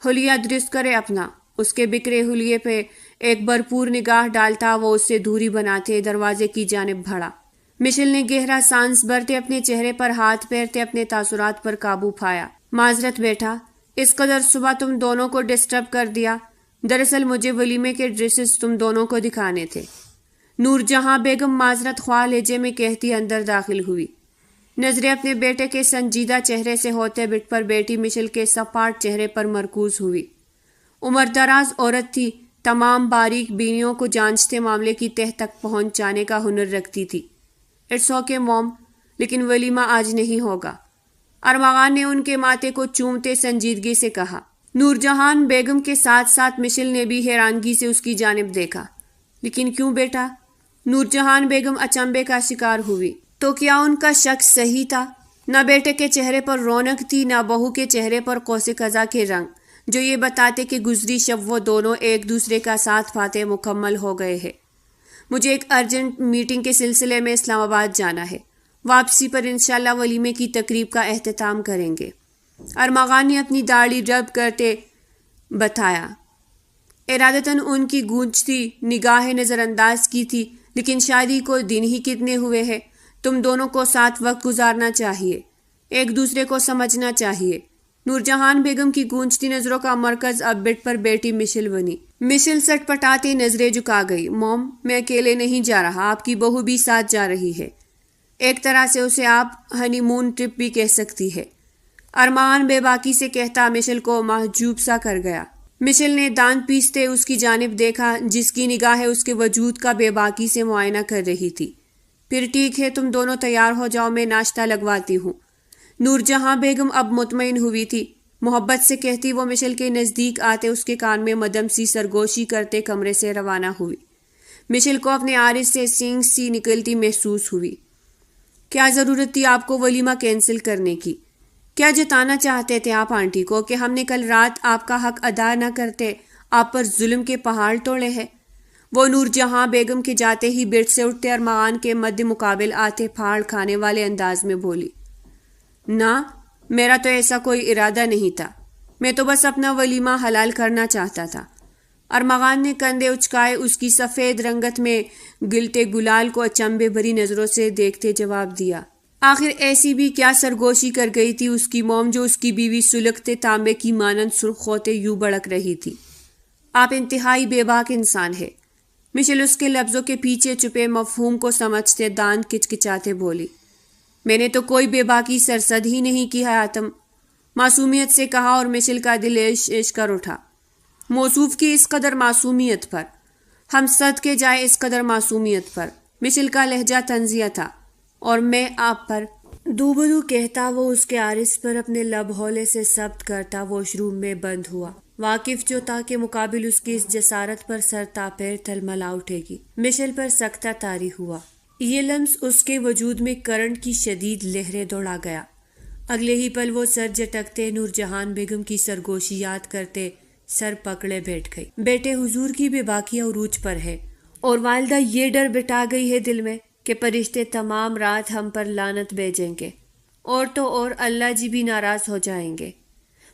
حلیہ درست کرے اپنا، اس کے بکھرے حلیے پہ ایک بھرپور نگاہ ڈالتا وہ اس سے دوری بناتے دروازے کی جانب بڑھا۔ مشل نے گہرا سانس بھرتے اپنے چہرے پر ہاتھ پھیرتے اپنے تاثرات پر قابو پایا۔ معذرت بیٹا، اس قدر صبح تم دونوں کو ڈسٹرب کر دیا۔ دراصل مجھے ولیمے کے ڈریسز تم دونوں کو دکھانے تھے۔ نور جہاں بیگم معذرت خواہ لہجے میں کہتی اندر داخل ہوئی۔ نظریں اپنے بیٹے کے سنجیدہ چہرے سے ہوتے بٹ پر بیٹی مشل کے سپاٹ چہرے پر مرکوز ہوئی۔ عمر دراز عورت تھی، تمام باریک بینیوں کو جانچتے معاملے کی تہ تک پہنچانے کا ہنر رکھتی تھی۔ اٹس اوکے موم، لیکن ولیمہ آج نہیں ہوگا، ارمغان نے ان کے ماتھے کو چومتے سنجیدگی سے کہا۔ نور جہان بیگم کے ساتھ ساتھ مشل نے بھی حیرانگی سے اس کی جانب دیکھا۔ لیکن کیوں بیٹا؟ نور جہان بیگم اچنبے کا شکار ہوئی۔ تو کیا ان کا شک صحیح تھا؟ نہ بیٹے کے چہرے پر رونق تھی، نہ بہو کے چہرے پر قوس قزح کے رنگ جو یہ بتاتے کہ گزری شب وہ دونوں ایک دوسرے کا ساتھ پاتے مکمل ہو گئے ہیں۔ مجھے ایک ارجنٹ میٹنگ کے سلسلے میں اسلام آباد جانا ہے، واپسی پر انشاءاللہ ولیمے کی تقریب کا اہتمام کریں گے۔ ارمغان نے اپنی داڑھی رب کرتے بتایا۔ ارادتاً ان کی گونجتی نگاہیں نظر انداز کی تھی، لیکن شادی کو دن ہی کتنے ہوئے ہیں، تم دونوں کو ساتھ وقت گزارنا چاہیے، ایک دوسرے کو سمجھنا چاہیے۔ نور جہان بیگم کی گونجتی نظروں کا مرکز اب بٹ پر بیٹی مشل بنی۔ مشل سٹ پٹاتے نظریں جھکا گئی۔ موم، میں اکیلے نہیں جا رہا، آپ کی بہو بھی ساتھ جا رہی ہے۔ ایک طرح سے اسے آپ ہنی مون ٹرپ بھی کہہ سکتی ہے، ارمان بے باکی سے کہتا مشل کو محجوب سا کر گیا۔ مشل نے دانت پیستے اس کی جانب دیکھا، جس کی نگاہیں اس کے وجود کا بے باکی سے معائنہ کر رہی تھی۔ پھر ٹھیک ہے، تم دونوں تیار ہو جاؤ، میں ناشتہ لگواتی ہوں۔ نور جہاں بیگم اب مطمئن ہوئی تھی۔ محبت سے کہتی وہ مشل کے نزدیک آتے اس کے کان میں مدم سی سرگوشی کرتے کمرے سے روانہ ہوئی۔ مشل کو اپنے عارض سے سینگ سی نکلتی محسوس ہوئی۔ کیا ضرورت تھی آپ کو ولیمہ کینسل کرنے کی؟ کیا جتانا چاہتے تھے آپ آنٹی کو کہ ہم نے کل رات آپ کا حق ادا نہ کرتے آپ پر ظلم کے پہاڑ توڑے ہیں؟ وہ نور جہاں بیگم کے جاتے ہی بیٹ سے اٹھتے ارمغان کے مد مقابل آتے پھاڑ کھانے والے انداز میں بولی، نہ، میرا تو ایسا کوئی ارادہ نہیں تھا، میں تو بس اپنا ولیمہ حلال کرنا چاہتا تھا۔ ارمغان نے کندھے اچکائے اس کی سفید رنگت میں گلتے گلال کو اچنبے بھری نظروں سے دیکھتے جواب دیا، آخر ایسی بھی کیا سرگوشی کر گئی تھی اس کی موم جو اس کی بیوی سلگتے تانبے کی مانند سرخ ہوتے یوں بڑک رہی تھی؟ آپ انتہائی بے باک انسان ہے۔ مشل اس کے لفظوں کے پیچھے چھپے مفہوم کو سمجھتے دانت کچکچاتے بولی، میں نے تو کوئی بے باکی سرزد ہی نہیں کی حیاتم، معصومیت سے کہا، اور مشل کا دل عیش کر اٹھا۔ موصوف کی اس قدر معصومیت پر، ہم صد کے جائے اس قدر معصومیت پر۔ مشل کا لہجہ طنزیہ تھا، اور میں آپ پر دو بدو کہتا وہ اس کے عارض پر اپنے لب ہولے سے ثبت کرتا واش روم میں بند ہوا، واقف جو تھا کہ مقابل اس کی اس جسارت پر سر تاپیر تلملا اٹھے گی۔ مشل پر سختہ طاری ہوا، یہ لمس اس کے وجود میں کرنٹ کی شدید لہریں دوڑا گیا۔ اگلے ہی پل وہ سر جھٹکتے نور جہان بیگم کی سرگوشی یاد کرتے سر پکڑے بیٹھ گئی۔ بیٹے حضور کی بے باکی عروج پر ہے، اور والدہ یہ ڈر بٹھا گئی ہے دل میں کہ فرشتے تمام رات ہم پر لعنت بھیجیں گے، اور تو اور اللہ جی بھی ناراض ہو جائیں گے۔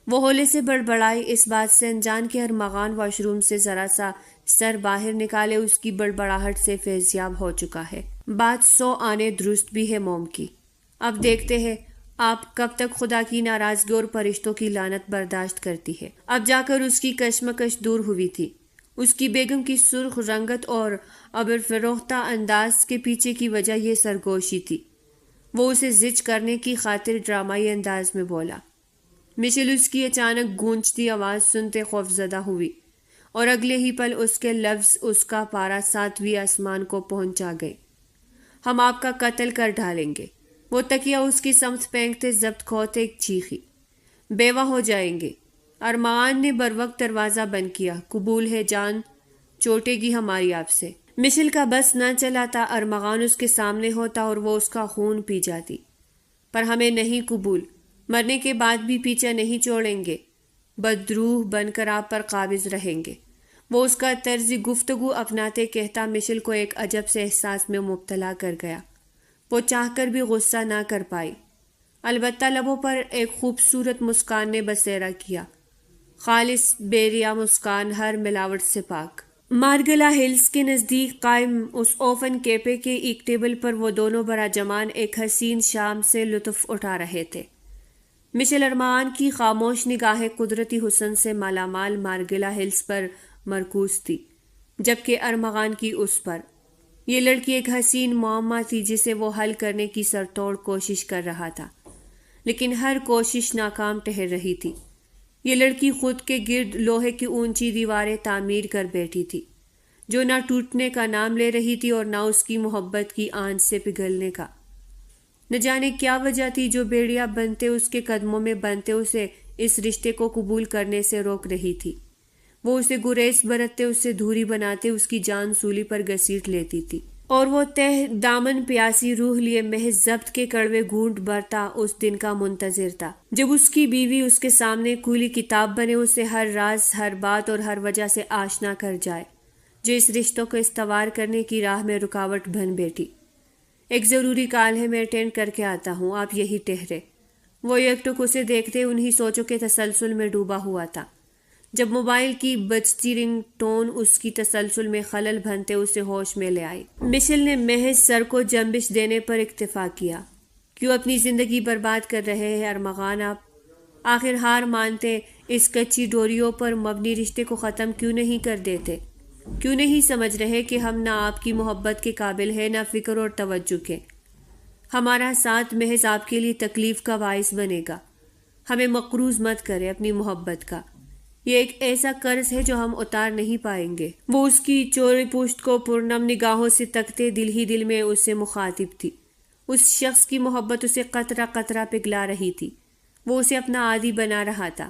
وہ ہولے سے بڑبڑائی، اس بات سے انجان کے ارمغان واش روم سے ذرا سا سر باہر نکالے اس کی بڑبڑاہٹ سے فیضیاب ہو چکا ہے۔ بات 100 آنے درست بھی ہے موم کی۔ اب دیکھتے ہیں آپ کب تک خدا کی ناراضگی اور فرشتوں کی لعنت برداشت کرتی ہے۔ اب جا کر اس کی کشمکش دور ہوئی تھی۔ اس کی بیگم کی سرخ رنگت اور ابر فروختہ انداز کے پیچھے کی وجہ یہ سرگوشی تھی۔ وہ اسے زج کرنے کی خاطر ڈرامائی انداز میں بولا۔ مشل اس کی اچانک گونجتی آواز سنتے خوفزدہ ہوئی، اور اگلے ہی پل اس کے لفظ اس کا پارا 7ویں آسمان کو پہنچا گئے۔ ہم آپ کا قتل کر ڈالیں گے۔ وہ تکیہ اس کی سمت پھینکتے ضبط کھوتے ایک چیخی، بیوہ ہو جائیں گے۔ ارمغان نے بروقت دروازہ بند کیا، قبول ہے جان چوٹے گی ہماری آپ سے۔ مشل کا بس نہ چلا تھا ارمغان اس کے سامنے ہوتا اور وہ اس کا خون پی جاتی، پر ہمیں نہیں قبول، مرنے کے بعد بھی پیچھا نہیں چھوڑیں گے، بدروح بن کر آپ پر قابض رہیں گے۔ وہ اس کا طرز گفتگو اپناتے کہتا مشل کو ایک عجب سے احساس میں مبتلا کر گیا۔ وہ چاہ کر بھی غصہ نہ کر پائی، البتہ لبوں پر ایک خوبصورت مسکان نے بسیرا کیا، خالص بیریا مسکان، ہر ملاوٹ سے پاک۔ مارگلا ہلز کے نزدیک قائم اس اوپن کیفے کے ایک ٹیبل پر وہ دونوں برا جمان ایک حسین شام سے لطف اٹھا رہے تھے۔ مشل ارمغان کی خاموش نگاہیں قدرتی حسن سے مالا مال مارگلا ہلز پر مرکوز تھی، جبکہ ارمغان کی اس پر۔ یہ لڑکی ایک حسین معمہ تھی جسے وہ حل کرنے کی سرتوڑ کوشش کر رہا تھا، لیکن ہر کوشش ناکام ٹھہر رہی تھی۔ یہ لڑکی خود کے گرد لوہے کی اونچی دیواریں تعمیر کر بیٹھی تھی، جو نہ ٹوٹنے کا نام لے رہی تھی اور نہ اس کی محبت کی آنچ سے پگھلنے کا۔ نہ جانے کیا وجہ تھی جو بیڑیا بنتے اس کے قدموں میں بنتے اسے اس رشتے کو قبول کرنے سے روک رہی تھی۔ وہ اسے گریز برتتے، اسے دھوری بناتے اس کی جان سولی پر گھسیٹ لیتی تھی، اور وہ تہ دامن پیاسی روح لیے محض ضبط کے کڑوے گھونٹ بھرتا اس دن کا منتظر تھا جب اس کی بیوی اس کے سامنے کھلی کتاب بنے اسے ہر راز، ہر بات اور ہر وجہ سے آشنا کر جائے جو اس رشتوں کو استوار کرنے کی راہ میں رکاوٹ بن بیٹھی۔ ایک ضروری کال ہے، میں اٹینڈ کر کے آتا ہوں، آپ یہی ٹھہرے۔ وہ یک ٹک اسے دیکھتے انہی سوچوں کے تسلسل میں ڈوبا ہوا تھا جب موبائل کی بجتی رنگ ٹون اس کی تسلسل میں خلل بھنتے اسے ہوش میں لے آئی۔ مشل نے محض سر کو جنبش دینے پر اکتفا کیا۔ کیوں اپنی زندگی برباد کر رہے ہیں ارمغان آپ؟ آخر ہار مانتے اس کچی ڈوریوں پر مبنی رشتے کو ختم کیوں نہیں کر دیتے؟ کیوں نہیں سمجھ رہے کہ ہم نہ آپ کی محبت کے قابل ہیں نہ فکر اور توجہ کے؟ ہمارا ساتھ محض آپ کے لیے تکلیف کا باعث بنے گا۔ ہمیں مقروض مت کرے اپنی محبت کا، یہ ایک ایسا قرض ہے جو ہم اتار نہیں پائیں گے۔ وہ اس کی چوری پشت کو پرنم نگاہوں سے تکتے دل ہی دل میں اس سے مخاطب تھی۔ اس شخص کی محبت اسے قطرہ قطرہ پگھلا رہی تھی، وہ اسے اپنا عادی بنا رہا تھا۔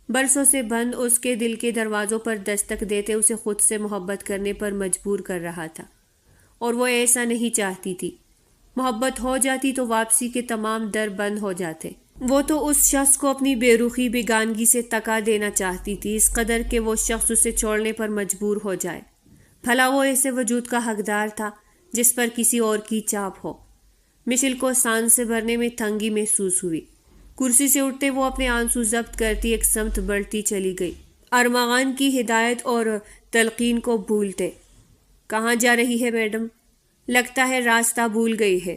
برسوں سے بند اس کے دل کے دروازوں پر دستک دیتے اسے خود سے محبت کرنے پر مجبور کر رہا تھا، اور وہ ایسا نہیں چاہتی تھی۔ محبت ہو جاتی تو واپسی کے تمام در بند ہو جاتے۔ وہ تو اس شخص کو اپنی بے رخی بیگانگی سے تکا دینا چاہتی تھی، اس قدر کہ وہ شخص اسے چھوڑنے پر مجبور ہو جائے۔ بھلا وہ ایسے وجود کا حقدار تھا جس پر کسی اور کی چاپ ہو۔ مشل کو سانس سے بھرنے میں تنگی محسوس ہوئی۔ کرسی سے اٹھتے وہ اپنے آنسو ضبط کرتی ایک سمت بڑھتی چلی گئی، ارمغان کی ہدایت اور تلقین کو بھولتے۔ کہاں جا رہی ہے میڈم؟ لگتا ہے راستہ بھول گئی ہے۔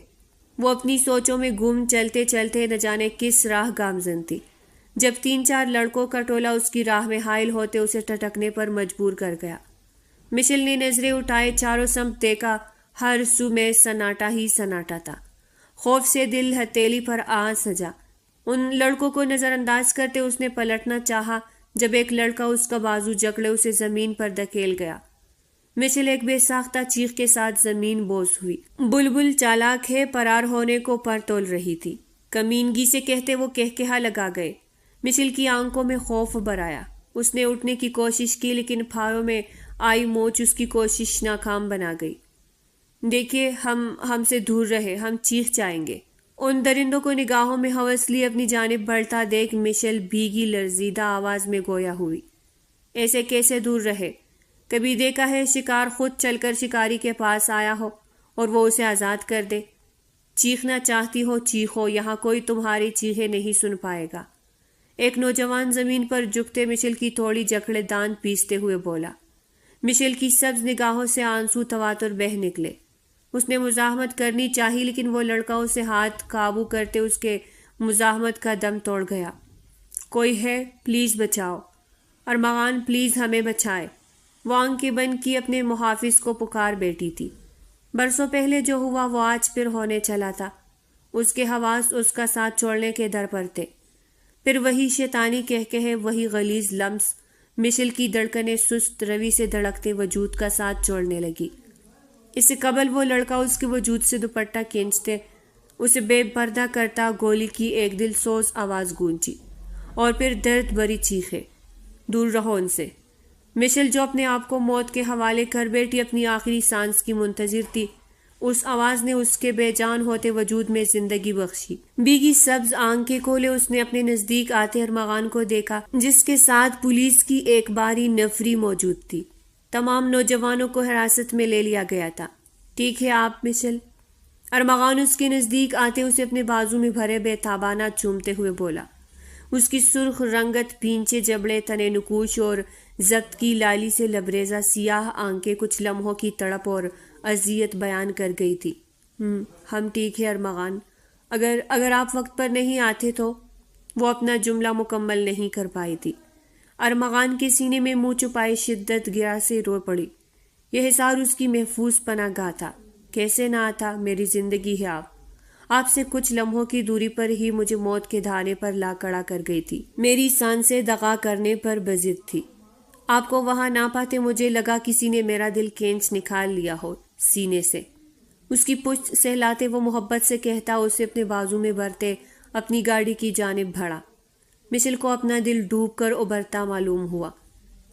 وہ اپنی سوچوں میں گم چلتے چلتے نہ جانے کس راہ گامزن تھی، جب 3-4 لڑکوں کا ٹولہ اس کی راہ میں حائل ہوتے اسے ٹٹکنے پر مجبور کر گیا۔ مشل نے نظریں اٹھائے، چاروں سمت دیکھا، ہر سو میں سناٹا ہی سناٹا تھا۔ خوف سے دل ہتھیلی پر آ سجا۔ ان لڑکوں کو نظر انداز کرتے اس نے پلٹنا چاہا، جب ایک لڑکا اس کا بازو جکڑے اسے زمین پر دھکیل گیا۔ مشل ایک بے ساختہ چیخ کے ساتھ زمین بوس ہوئی۔ بلبل چالاک ہے، فرار ہونے کو پر تول رہی تھی، کمینگی سے کہتے وہ کہکہا لگا گئے۔ مشل کی آنکھوں میں خوف بھر آیا۔ اس نے اٹھنے کی کوشش کی، لیکن پھاڑوں میں آئی موچ اس کی کوشش ناکام بنا گئی۔ دیکھیے، ہم سے دور رہے، ہم چیخ جائیں گے۔ ان درندوں کو نگاہوں میں ہوس لی اپنی جانب بڑھتا دیکھ مشل بھیگی لرزیدہ آواز میں گویا ہوئی۔ ایسے کیسے دور رہے؟ کبھی دیکھا ہے شکار خود چل کر شکاری کے پاس آیا ہو اور وہ اسے آزاد کر دے؟ چیخنا چاہتی ہو چیخو، یہاں کوئی تمہاری چیخیں نہیں سن پائے گا۔ ایک نوجوان زمین پر جھکتے مشل کی تھوڑی جکڑے دانت پیستے ہوئے بولا۔ مشل کی سبز نگاہوں سے آنسو تواتر بہہ نکلے۔ اس نے مزاحمت کرنی چاہی، لیکن وہ لڑکا اسے ہاتھ قابو کرتے اس کے مزاحمت کا دم توڑ گیا۔ کوئی ہے؟ پلیز بچاؤ، ارمغان پلیز ہمیں بچائے۔ وہ آنکھیں بند کی اپنے محافظ کو پکار بیٹھی تھی۔ برسوں پہلے جو ہوا وہ آج پھر ہونے چلا تھا۔ اس کے حواس اس کا ساتھ چھوڑنے کے در پر تھے۔ پھر وہی شیطانی کہکہے، وہی غلیظ لمس، مشل کی دھڑکنیں سست روی سے دھڑکتے وجود کا ساتھ چھوڑنے لگی۔ اس سے قبل وہ لڑکا اس کے وجود سے دوپٹہ کھینچتے اسے بے پردہ کرتا گولی کی ایک دل سوز آواز گونجی، اور پھر درد بھری چیخیں، دور رہو ان سے۔ مشل جو اپنے آپ کو موت کے حوالے کر بیٹھی اپنی آخری سانس کی منتظر تھی، اس آواز نے اس کے بے جان ہوتے وجود میں زندگی بخشی۔ بھیگی سبز آنکھیں کھولے اس نے اپنے نزدیک آتے ارمغان کو دیکھا، جس کے ساتھ پولیس کی ایک باری نفری موجود تھی۔ تمام نوجوانوں کو حراست میں لے لیا گیا تھا۔ ٹھیک ہے آپ مشل؟ ارمغان اس کے نزدیک آتے اسے اپنے بازو میں بھرے بے تابانہ چومتے ہوئے بولا۔ اس کی سرخ رنگت، بھینچے جبڑے، تنے نکوش اور ضبط کی لالی سے لبریزہ سیاہ آنکھیں کچھ لمحوں کی تڑپ اور اذیت بیان کر گئی تھی۔ ہم ٹھیک ہے ارمغان، اگر آپ وقت پر نہیں آتے تو۔ وہ اپنا جملہ مکمل نہیں کر پائی تھی۔ ارمغان کے سینے میں منہ چھپائے شدت گرا سے رو پڑی۔ یہ حصار اس کی محفوظ پناہ گاہ تھا۔ کیسے نہ آتا، میری زندگی ہے آپ سے کچھ لمحوں کی دوری پر ہی مجھے موت کے دھانے پر لا کھڑا کر گئی تھی، میری سانسیں دغا کرنے پر بضد تھی۔ آپ کو وہاں نہ پاتے مجھے لگا کسی نے میرا دل کھینچ نکال لیا ہو سینے سے۔ اس کی پشت سہلاتے وہ محبت سے کہتا اسے اپنے بازو میں بھرتے اپنی گاڑی کی جانب بڑھا۔ مشل کو اپنا دل ڈوب کر ابھرتا معلوم ہوا۔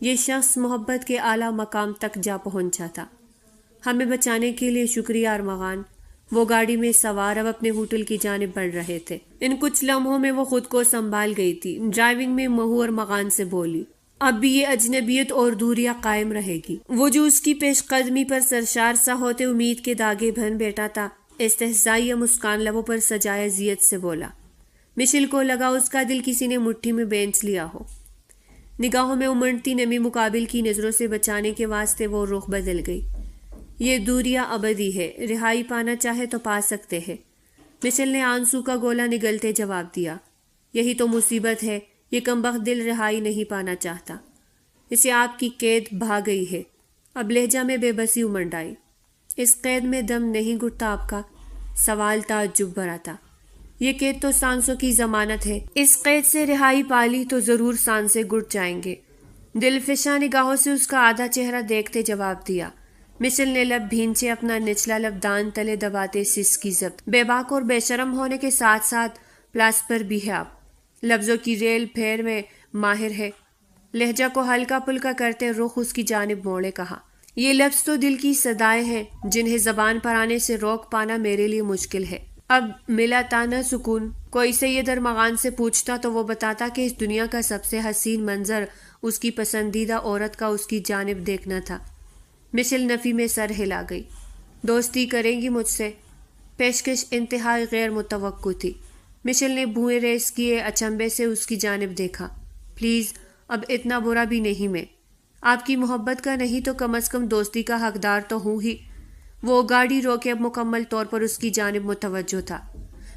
یہ شخص محبت کے اعلیٰ مقام تک جا پہنچا تھا۔ ہمیں بچانے کے لیے شکریہ ارمغان۔ وہ گاڑی میں سوار اب اپنے ہوٹل کی جانب بڑھ رہے تھے۔ ان کچھ لمحوں میں وہ خود کو سنبھال گئی تھی۔ ڈرائیونگ میں مہو ارمغان سے بولی، اب بھی یہ اجنبیت اور دوریاں قائم رہے گی۔ وہ جو اس کی پیش قدمی پر سرشار سا ہوتے امید کے داغے بن بیٹھا تھا، استہزائی مسکان لبوں پر سجائے اذیت سے بولا۔ مشل کو لگا اس کا دل کسی نے مٹھی میں بینچ لیا ہو۔ نگاہوں میں امڑتی نمی مقابل کی نظروں سے بچانے کے واسطے وہ رخ بدل گئی۔ یہ دوریاں ابدی ہے، رہائی پانا چاہے تو پا سکتے ہیں۔ مشل نے آنسو کا گولا نگلتے جواب دیا۔ یہی تو مصیبت ہے، یہ کمبخت دل رہائی نہیں پانا چاہتا۔ اسے آپ کی قید بھا گئی ہے۔ اب لہجہ میں بے بسی امنڈ آئی۔ اس قید میں دم نہیں گھٹتا آپ کا؟ سوال تعجب بھرا تھا۔ یہ قید تو سانسوں کی ضمانت ہے، اس قید سے رہائی پالی تو ضرور سانسیں گھٹ جائیں گے۔ دل فشاں نگاہوں سے اس کا آدھا چہرہ دیکھتے جواب دیا۔ مشل نے لب بھینچے اپنا نچلا لب دان تلے دباتے سس کی ضبط۔ بے باک اور بے شرم ہونے کے ساتھ ساتھ پلاس پر بھی ہے آپ۔ لفظوں کی ریل پھیر میں ماہر ہے۔ لہجہ کو ہلکا پھلکا کرتے رخ اس کی جانب موڑے کہا، یہ لفظ تو دل کی صدائیں ہیں جنہیں زبان پر آنے سے روک پانا میرے لیے مشکل ہے۔ اب ملا تھا نہ سکون۔ کوئی سید ارمغان سے پوچھتا تو وہ بتاتا کہ اس دنیا کا سب سے حسین منظر اس کی پسندیدہ عورت کا اس کی جانب دیکھنا تھا۔ مشل نفی میں سر ہلا گئی۔ دوستی کریں گی مجھ سے؟ پیشکش انتہائی غیر متوقع تھی۔ مشل نے بھوئیں ریس کیے اچنبے سے اس کی جانب دیکھا۔ پلیز، اب اتنا برا بھی نہیں میں۔ آپ کی محبت کا نہیں تو کم از کم دوستی کا حقدار تو ہوں ہی۔ وہ گاڑی روکے اب مکمل طور پر اس کی جانب متوجہ تھا۔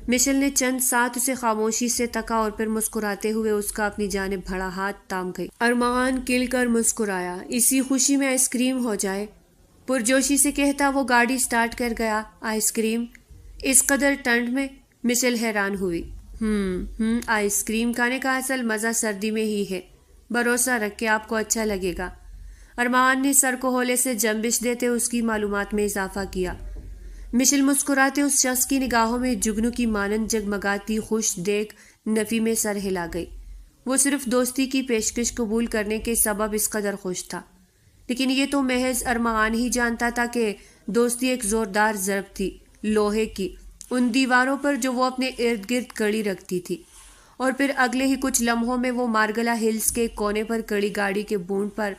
مشل نے چند ساتھ اسے خاموشی سے تکا اور پھر مسکراتے ہوئے اس کا اپنی جانب بڑا ہاتھ تام گئی۔ ارمغان کھل کر مسکرایا۔ اسی خوشی میں آئس کریم ہو جائے، پرجوشی سے کہتا وہ گاڑی سٹارٹ کر گیا۔ Ice cream? اس قدر ٹھنڈ میں؟ مشل حیران ہوئی۔ آئس کریم کھانے کا اصل مزہ سردی میں ہی ہے، بھروسہ رکھ کے آپ کو اچھا لگے گا۔ ارمغان نے سر کو ہولے سے جنبش دیتے اس کی معلومات میں اضافہ کیا۔ مشل مسکراتے اس شخص کی نگاہوں میں جگنو کی مانند جگمگاتی خوش دیکھ نفی میں سر ہلا گئی۔ وہ صرف دوستی کی پیشکش قبول کرنے کے سبب اس قدر خوش تھا، لیکن یہ تو محض ارمغان ہی جانتا تھا کہ دوستی ایک زوردار ضرب تھی لوہے کی ان دیواروں پر جو وہ اپنے ارد گرد کڑی رکھتی تھی، اور پھر اگلے ہی کچھ لمحوں میں وہ مارگلا ہلز کے کونے پر کڑی گاڑی کے بونٹ پر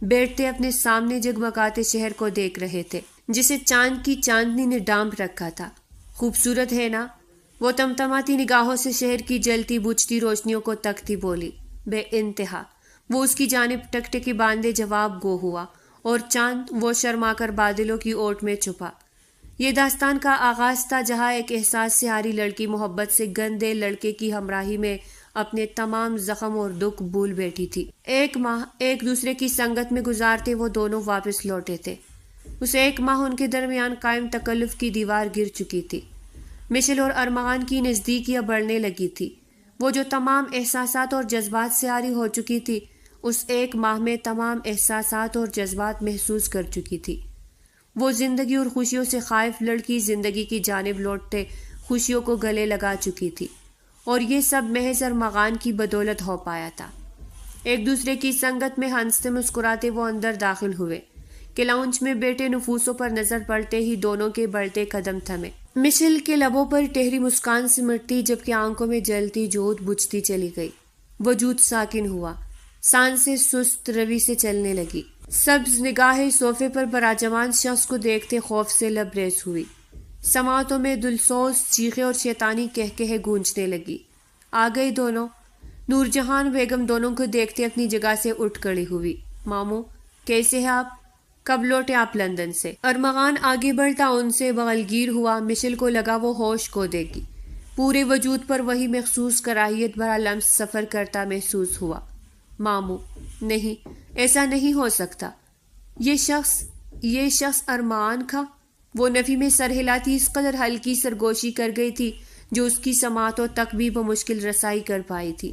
بیٹھتے اپنے سامنے جگمگاتے شہر کو دیکھ رہے تھے جسے چاند کی چاندنی نے ڈانپ رکھا تھا۔ خوبصورت ہے نا؟ وہ تمتماتی نگاہوں سے شہر کی جلتی بجھتی روشنیوں کو تکتی بولی۔ بے انتہا۔ وہ اس کی جانب ٹکٹکی باندھے جواب گو ہوا، اور چاند وہ شرما کر بادلوں کی اوٹ میں چھپا۔ یہ داستان کا آغاز تھا جہاں ایک احساس سے ہاری لڑکی محبت سے گندے لڑکے کی ہمراہی میں اپنے تمام زخم اور دکھ بھول بیٹھی تھی۔ 1 ماہ ایک دوسرے کی سنگت میں گزارتے وہ دونوں واپس لوٹے تھے۔ اس 1 ماہ ان کے درمیان قائم تکلف کی دیوار گر چکی تھی۔ مشل اور ارمغان کی نزدیکیاں بڑھنے لگی تھی۔ وہ جو تمام احساسات اور جذبات سے عاری ہو چکی تھی، اس 1 ماہ میں تمام احساسات اور جذبات محسوس کر چکی تھی۔ وہ زندگی اور خوشیوں سے خائف لڑکی زندگی کی جانب لوٹتے خوشیوں کو گلے لگا چکی تھی، اور یہ سب محض ارمغان کی بدولت ہو پایا تھا۔ ایک دوسرے کی سنگت میں ہنستے مسکراتے وہ اندر داخل ہوئے کہ لاؤنج میں بیٹھے نفوسوں پر نظر پڑتے ہی دونوں کے بڑھتے قدم تھمے۔ مشل کے لبوں پر ٹہری مسکان سمٹتی جبکہ آنکھوں میں جلتی جوت بجھتی چلی گئی۔ وجود ساکن ہوا، سانسیں سست روی سے چلنے لگی۔ سبز نگاہیں صوفے پر براجمان شخص کو دیکھتے خوف سے لبریز ہوئی۔ سماعتوں میں دلسوز چیخیں اور شیطانی کہکہے گونجنے لگی۔ آ گئی دونوں۔ نور جہان بیگم دونوں کو دیکھتے اپنی جگہ سے اٹھ کھڑی ہوئی۔ ماموں، کیسے ہیں آپ؟ کب لوٹے آپ لندن سے؟ ارمغان آگے بڑھتا ان سے بغلگیر ہوا۔ مشل کو لگا وہ ہوش کھو دے گی۔ پورے وجود پر وہی مخصوص کراہیت بھرا لمس سفر کرتا محسوس ہوا۔ ماموں، نہیں، ایسا نہیں ہو سکتا۔ یہ شخص ارمغان کا؟ وہ نفی میں سر ہلاتی اس قدر ہلکی سرگوشی کر گئی تھی جو اس کی سماعتوں تک بھی بمشکل رسائی کر پائی تھی۔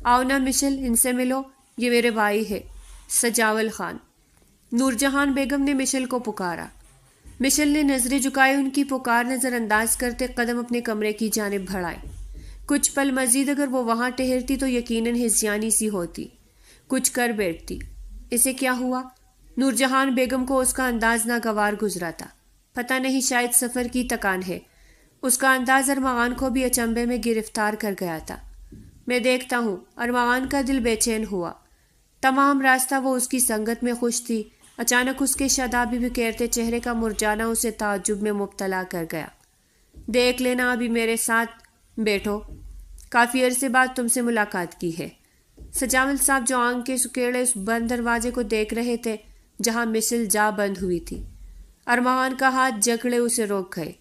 آؤ نا مشل، ان سے ملو، یہ میرے بھائی ہے، سجاول خان۔ نور جہان بیگم نے مشل کو پکارا۔ مشل نے نظریں جھکائے ان کی پکار نظر انداز کرتے قدم اپنے کمرے کی جانب بڑھائے۔ کچھ پل مزید اگر وہ وہاں ٹہرتی تو یقیناً ہذیانی سی ہوتی، کچھ کر بیٹھتی۔ اسے کیا ہوا؟ نور جہان بیگم کو اس کا انداز ناگوار گزرا تھا۔ پتہ نہیں، شاید سفر کی تکان ہے۔ اس کا انداز ارمغان کو بھی اچنبے میں گرفتار کر گیا تھا۔ میں دیکھتا ہوں۔ ارمغان کا دل بے چین ہوا۔ تمام راستہ وہ اس کی سنگت میں خوش تھی۔ اچانک اس کے شادابی بکھیرتے چہرے کا مرجانا اسے تعجب میں مبتلا کر گیا۔ دیکھ لینا، ابھی میرے ساتھ بیٹھو، کافی عرصے بعد تم سے ملاقات کی ہے۔ سجاول صاحب جو آنکھ کے سکیڑے اس بند دروازے کو دیکھ رہے تھے جہاں مشل جا بند ہوئی تھی، ارمغان کا ہاتھ جکڑے اسے روک گئے۔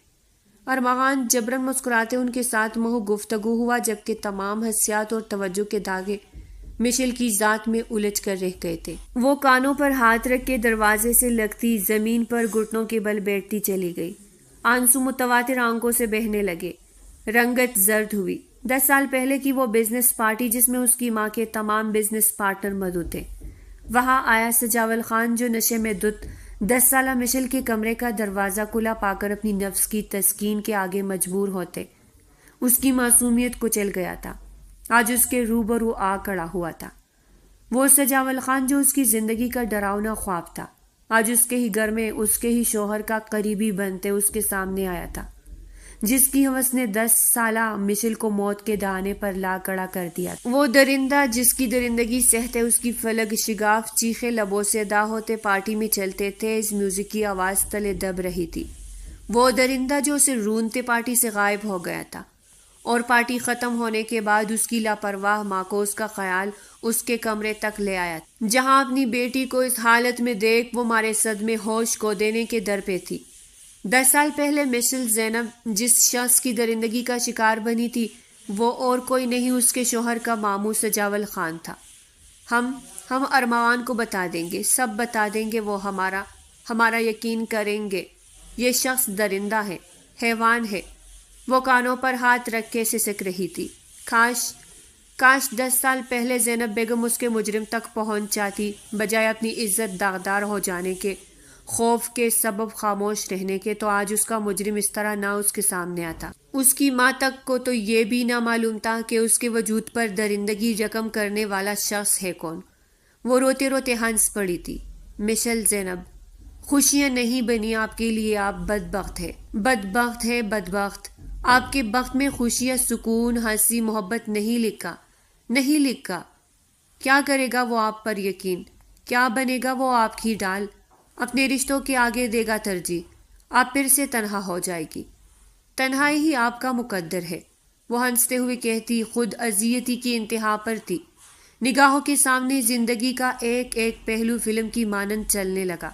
ارمغان جبرن مسکراتے ان کے ساتھ محو گفتگو ہوا جبکہ تمام حسیات اور توجہ کے دھاگے مشل کی ذات میں الجھ کر رہ گئے تھے۔ وہ کانوں پر ہاتھ رکھ کے دروازے سے لگتی زمین پر گھٹنوں کے بل بیٹھتی چلی گئی۔ آنسو متواتر آنکھوں سے بہنے لگے۔ رنگت زرد ہوئی۔ 10 سال پہلے کی وہ بزنس پارٹی جس میں اس کی ماں کے تمام بزنس پارٹنر موجود تھے، وہاں آیا سجاول خان جو نشے میں دھت 10 سالہ مشل کے کمرے کا دروازہ کھلا پا کر اپنی نفس کی تسکین کے آگے مجبور ہوتے۔ اس کی معصومیت کچل گیا تھا۔ آج اس کے روبرو آ کڑا ہوا تھا۔ وہ سجاول خان جو اس کی زندگی کا ڈراؤنا خواب تھا، آج اس کے ہی گھر میں اس کے ہی شوہر کا قریبی بنتے اس کے سامنے آیا تھا، جس کی ہوس نے 10 سالہ مشل کو موت کے دہانے پر لا کڑا کر دیا تھا۔ وہ درندہ جس کی درندگی سہتے اس کی فلک شگاف چیخے لبوں سے ادا ہوتے پارٹی میں چلتے تیز میوزک کی آواز تلے دب رہی تھی۔ وہ درندہ جو اسے رونتے پارٹی سے غائب ہو گیا تھا، اور پارٹی ختم ہونے کے بعد اس کی لاپرواہ ماں کو اس کا خیال اس کے کمرے تک لے آیا، جہاں اپنی بیٹی کو اس حالت میں دیکھ وہ مارے صدمے ہوش کو دینے کے در پہ تھی۔ 10 سال پہلے مشل زینب جس شخص کی درندگی کا شکار بنی تھی، وہ اور کوئی نہیں اس کے شوہر کا ماموں سجاول خان تھا۔ ہم ارمغان کو بتا دیں گے، سب بتا دیں گے، وہ ہمارا یقین کریں گے۔ یہ شخص درندہ ہے، حیوان ہے۔ وہ کانوں پر ہاتھ رکھ کے سسک رہی تھی۔ کاش 10 سال پہلے زینب بیگم اس کے مجرم تک پہنچ جاتی، بجائے اپنی عزت داغدار ہو جانے کے، خوف کے سبب خاموش رہنے کے، تو آج اس کا مجرم اس طرح نہ اس کے سامنے آتا۔ اس کی ماں تک کو تو یہ بھی نہ معلوم تھا کہ اس کے وجود پر درندگی رقم کرنے والا شخص ہے کون۔ وہ روتے روتے ہنس پڑی تھی۔ مشل زینب، خوشیاں نہیں بنی آپ کے لیے، آپ بدبخت ہے، بدبخت ہے، بدبخت۔ آپ کے بخت میں خوشیاں، سکون، ہنسی، محبت نہیں لکھا۔ کیا کرے گا وہ آپ پر یقین؟ کیا بنے گا وہ آپ کی ڈال؟ اپنے رشتوں کے آگے دے گا ترجیح۔ آپ پھر سے تنہا ہو جائے گی۔ تنہائی ہی آپ کا مقدر ہے، وہ ہنستے ہوئے کہتی، خود اذیتی کی انتہا پر تھی۔ نگاہوں کے سامنے زندگی کا ایک ایک پہلو فلم کی مانند چلنے لگا۔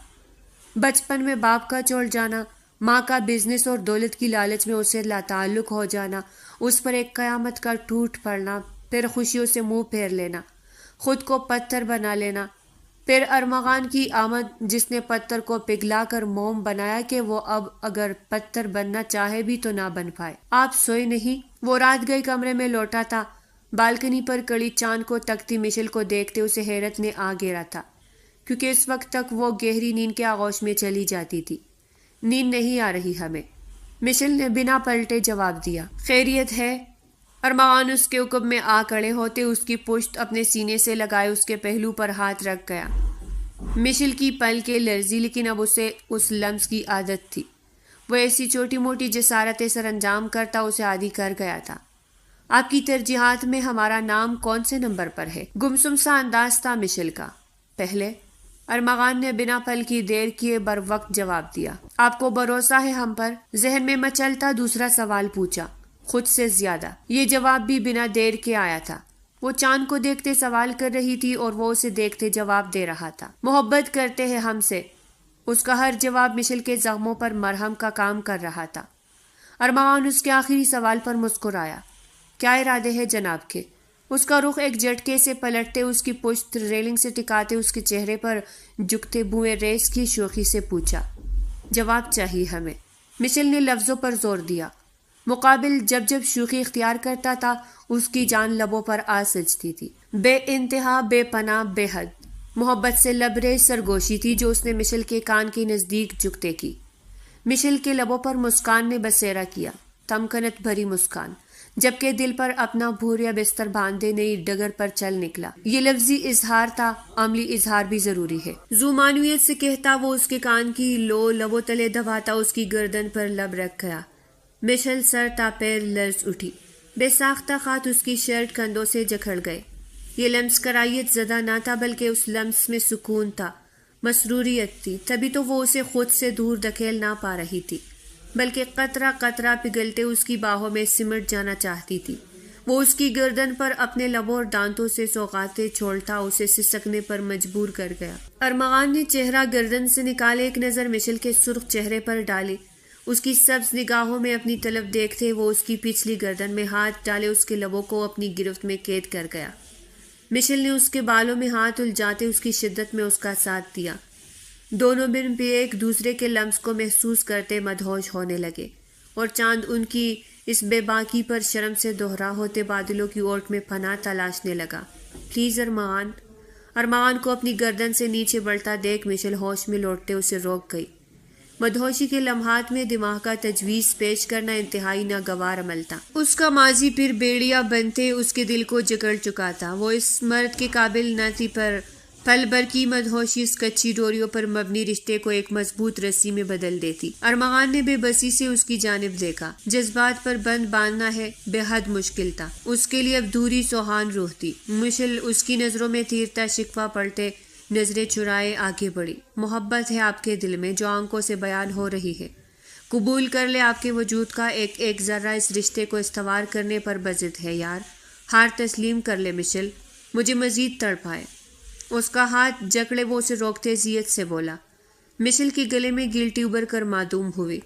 بچپن میں باپ کا چھوڑ جانا، ماں کا بزنس اور دولت کی لالچ میں اسے لاتعلق ہو جانا، اس پر ایک قیامت کا ٹوٹ پڑنا، پھر خوشیوں سے منہ پھیر لینا، خود کو پتھر بنا لینا، پھر ارمغان کی آمد جس نے پتھر کو پگھلا کر موم بنایا کہ وہ اب اگر پتھر بننا چاہے بھی تو نہ بن پائے۔ آپ سوئے نہیں؟ وہ رات گئے کمرے میں لوٹا تھا۔ بالکنی پر کڑی چاند کو تکتی مشل کو دیکھتے اسے حیرت نے آ گھیرا تھا، کیونکہ اس وقت تک وہ گہری نیند کے آغوش میں چلی جاتی تھی۔ نیند نہیں آ رہی ہمیں، مشل نے بنا پلٹے جواب دیا۔ خیریت ہے؟ ارمغان اس کے حکم میں آ کھڑے ہوتے اس کی پشت اپنے سینے سے لگائے اس کے پہلو پر ہاتھ رکھ گیا۔ مشل کی پلکیں لرزی، لیکن اب اسے اس لمس کی عادت تھی۔ وہ ایسی چھوٹی موٹی جسارتیں سر انجام کرتا اسے عادی کر گیا تھا۔ آپ کی ترجیحات میں ہمارا نام کون سے نمبر پر ہے؟ گمسم سا انداز تھا مشل کا۔ پہلے؟ ارمغان نے بنا پل کی دیر کیے بر وقت جواب دیا۔ آپ کو بھروسہ ہے ہم پر؟ ذہن میں مچلتا دوسرا سوال پوچھا، خود سے زیادہ۔ یہ جواب بھی بنا دیر کے آیا تھا۔ وہ چاند کو دیکھتے سوال کر رہی تھی اور وہ اسے دیکھتے جواب دے رہا تھا۔ محبت کرتے ہیں ہم سے؟ اس کا ہر جواب مشل کے زخموں پر مرہم کا کام کر رہا تھا۔ ارمغان اس کے آخری سوال پر مسکرایا۔ کیا ارادے ہیں جناب کے؟ اس کا رخ ایک جھٹکے سے پلٹتے اس کی پشت ریلنگ سے ٹکاتے اس کے چہرے پر جھکتے بوئے ریس کی شوخی سے پوچھا۔ جواب چاہیے ہمیں، مشل نے لفظوں پر زور دیا۔ مقابل جب شوخی اختیار کرتا تھا اس کی جان لبوں پر آ سجتی تھی۔ بے انتہا، بے پناہ، بے حد محبت سے لبریز سرگوشی تھی جو اس نے مشل کے کان کے نزدیک جھکتے کی۔ مشل کے لبوں پر مسکان نے بسیرا کیا، تمکنت بھری مسکان، جبکہ دل پر اپنا بھوریا بستر باندھے نئی ڈگر پر چل نکلا۔ یہ لفظی اظہار تھا، عملی اظہار بھی ضروری ہے۔ ذومعنویت سے کہتا وہ اس کے کان کی لو لبوں تلے دباتا اس کی گردن پر لب رکھ گیا۔ مشل سر تا پیر لرز اٹھی، بے ساختہ خط اس کی شرٹ کندھوں سے جکڑ گئے۔ یہ لمس کرائیت زدہ نہ تھا، بلکہ اس لمس میں سکون تھا، مسروریت تھی، تبھی تو وہ اسے خود سے دور دھکیل نہ پا رہی تھی، بلکہ قطرہ قطرہ پگھلتے اس کی باہوں میں سمٹ جانا چاہتی تھی۔ وہ اس کی گردن پر اپنے لبوں اور دانتوں سے سوغاتیں چھوڑتا اسے سسکنے پر مجبور کر گیا۔ ارمغان نے چہرہ گردن سے نکالے، ایک نظر مشل کے سرخ چہرے پر ڈالی۔ اس کی سبز نگاہوں میں اپنی طلب دیکھتے وہ اس کی پچھلی گردن میں ہاتھ ڈالے اس کے لبوں کو اپنی گرفت میں قید کر گیا۔ مشل نے اس کے بالوں میں ہاتھ الجھاتے اس کی شدت میں اس کا ساتھ دیا۔ دونوں بن بھی ایک دوسرے کے لمس کو محسوس کرتے مدہوش ہونے لگے، اور چاند ان کی اس بے باکی پر شرم سے دوہرا ہوتے بادلوں کی اوٹ میں پناہ تلاشنے لگا۔ پلیز ارمغان کو اپنی گردن سے نیچے بڑھتا دیکھ مشل ہوش میں لوٹتے اسے روک گئی۔ مدہوشی کے لمحات میں دماغ کا تجویز پیش کرنا انتہائی ناگوار عمل تھا۔ اس کا ماضی پھر بیڑیا بنتے اس کے دل کو جکڑ چکا تھا۔ وہ اس مرد کے قابل نہ تھی، پر پل بھر کی مدہوشی اس کچی ڈوریوں پر مبنی رشتے کو ایک مضبوط رسی میں بدل دیتی۔ ارمغان نے بے بسی سے اس کی جانب دیکھا۔ جذبات پر بند باندھنا ہے بے حد مشکل تھا۔ اس کے لیے اب دوری سوہان روح تھی۔ مشل اس کی نظروں میں تیرتا شکوہ پڑھتے نظریں چرائے آگے بڑھی۔ محبت ہے آپ کے دل میں جو آنکھوں سے بیان ہو رہی ہے۔ قبول کر لے آپ کے وجود کا ایک ایک ذرہ اس رشتے کو استوار کرنے پر بضد ہے یار۔ ہار تسلیم کر لے مشل، مجھے مزید تڑپائے۔ اس کا ہاتھ جکڑے وہ اسے روکتے ذیت سے بولا۔ مشل کے گلے میں گلٹی ابھر کر معدوم ہوئی۔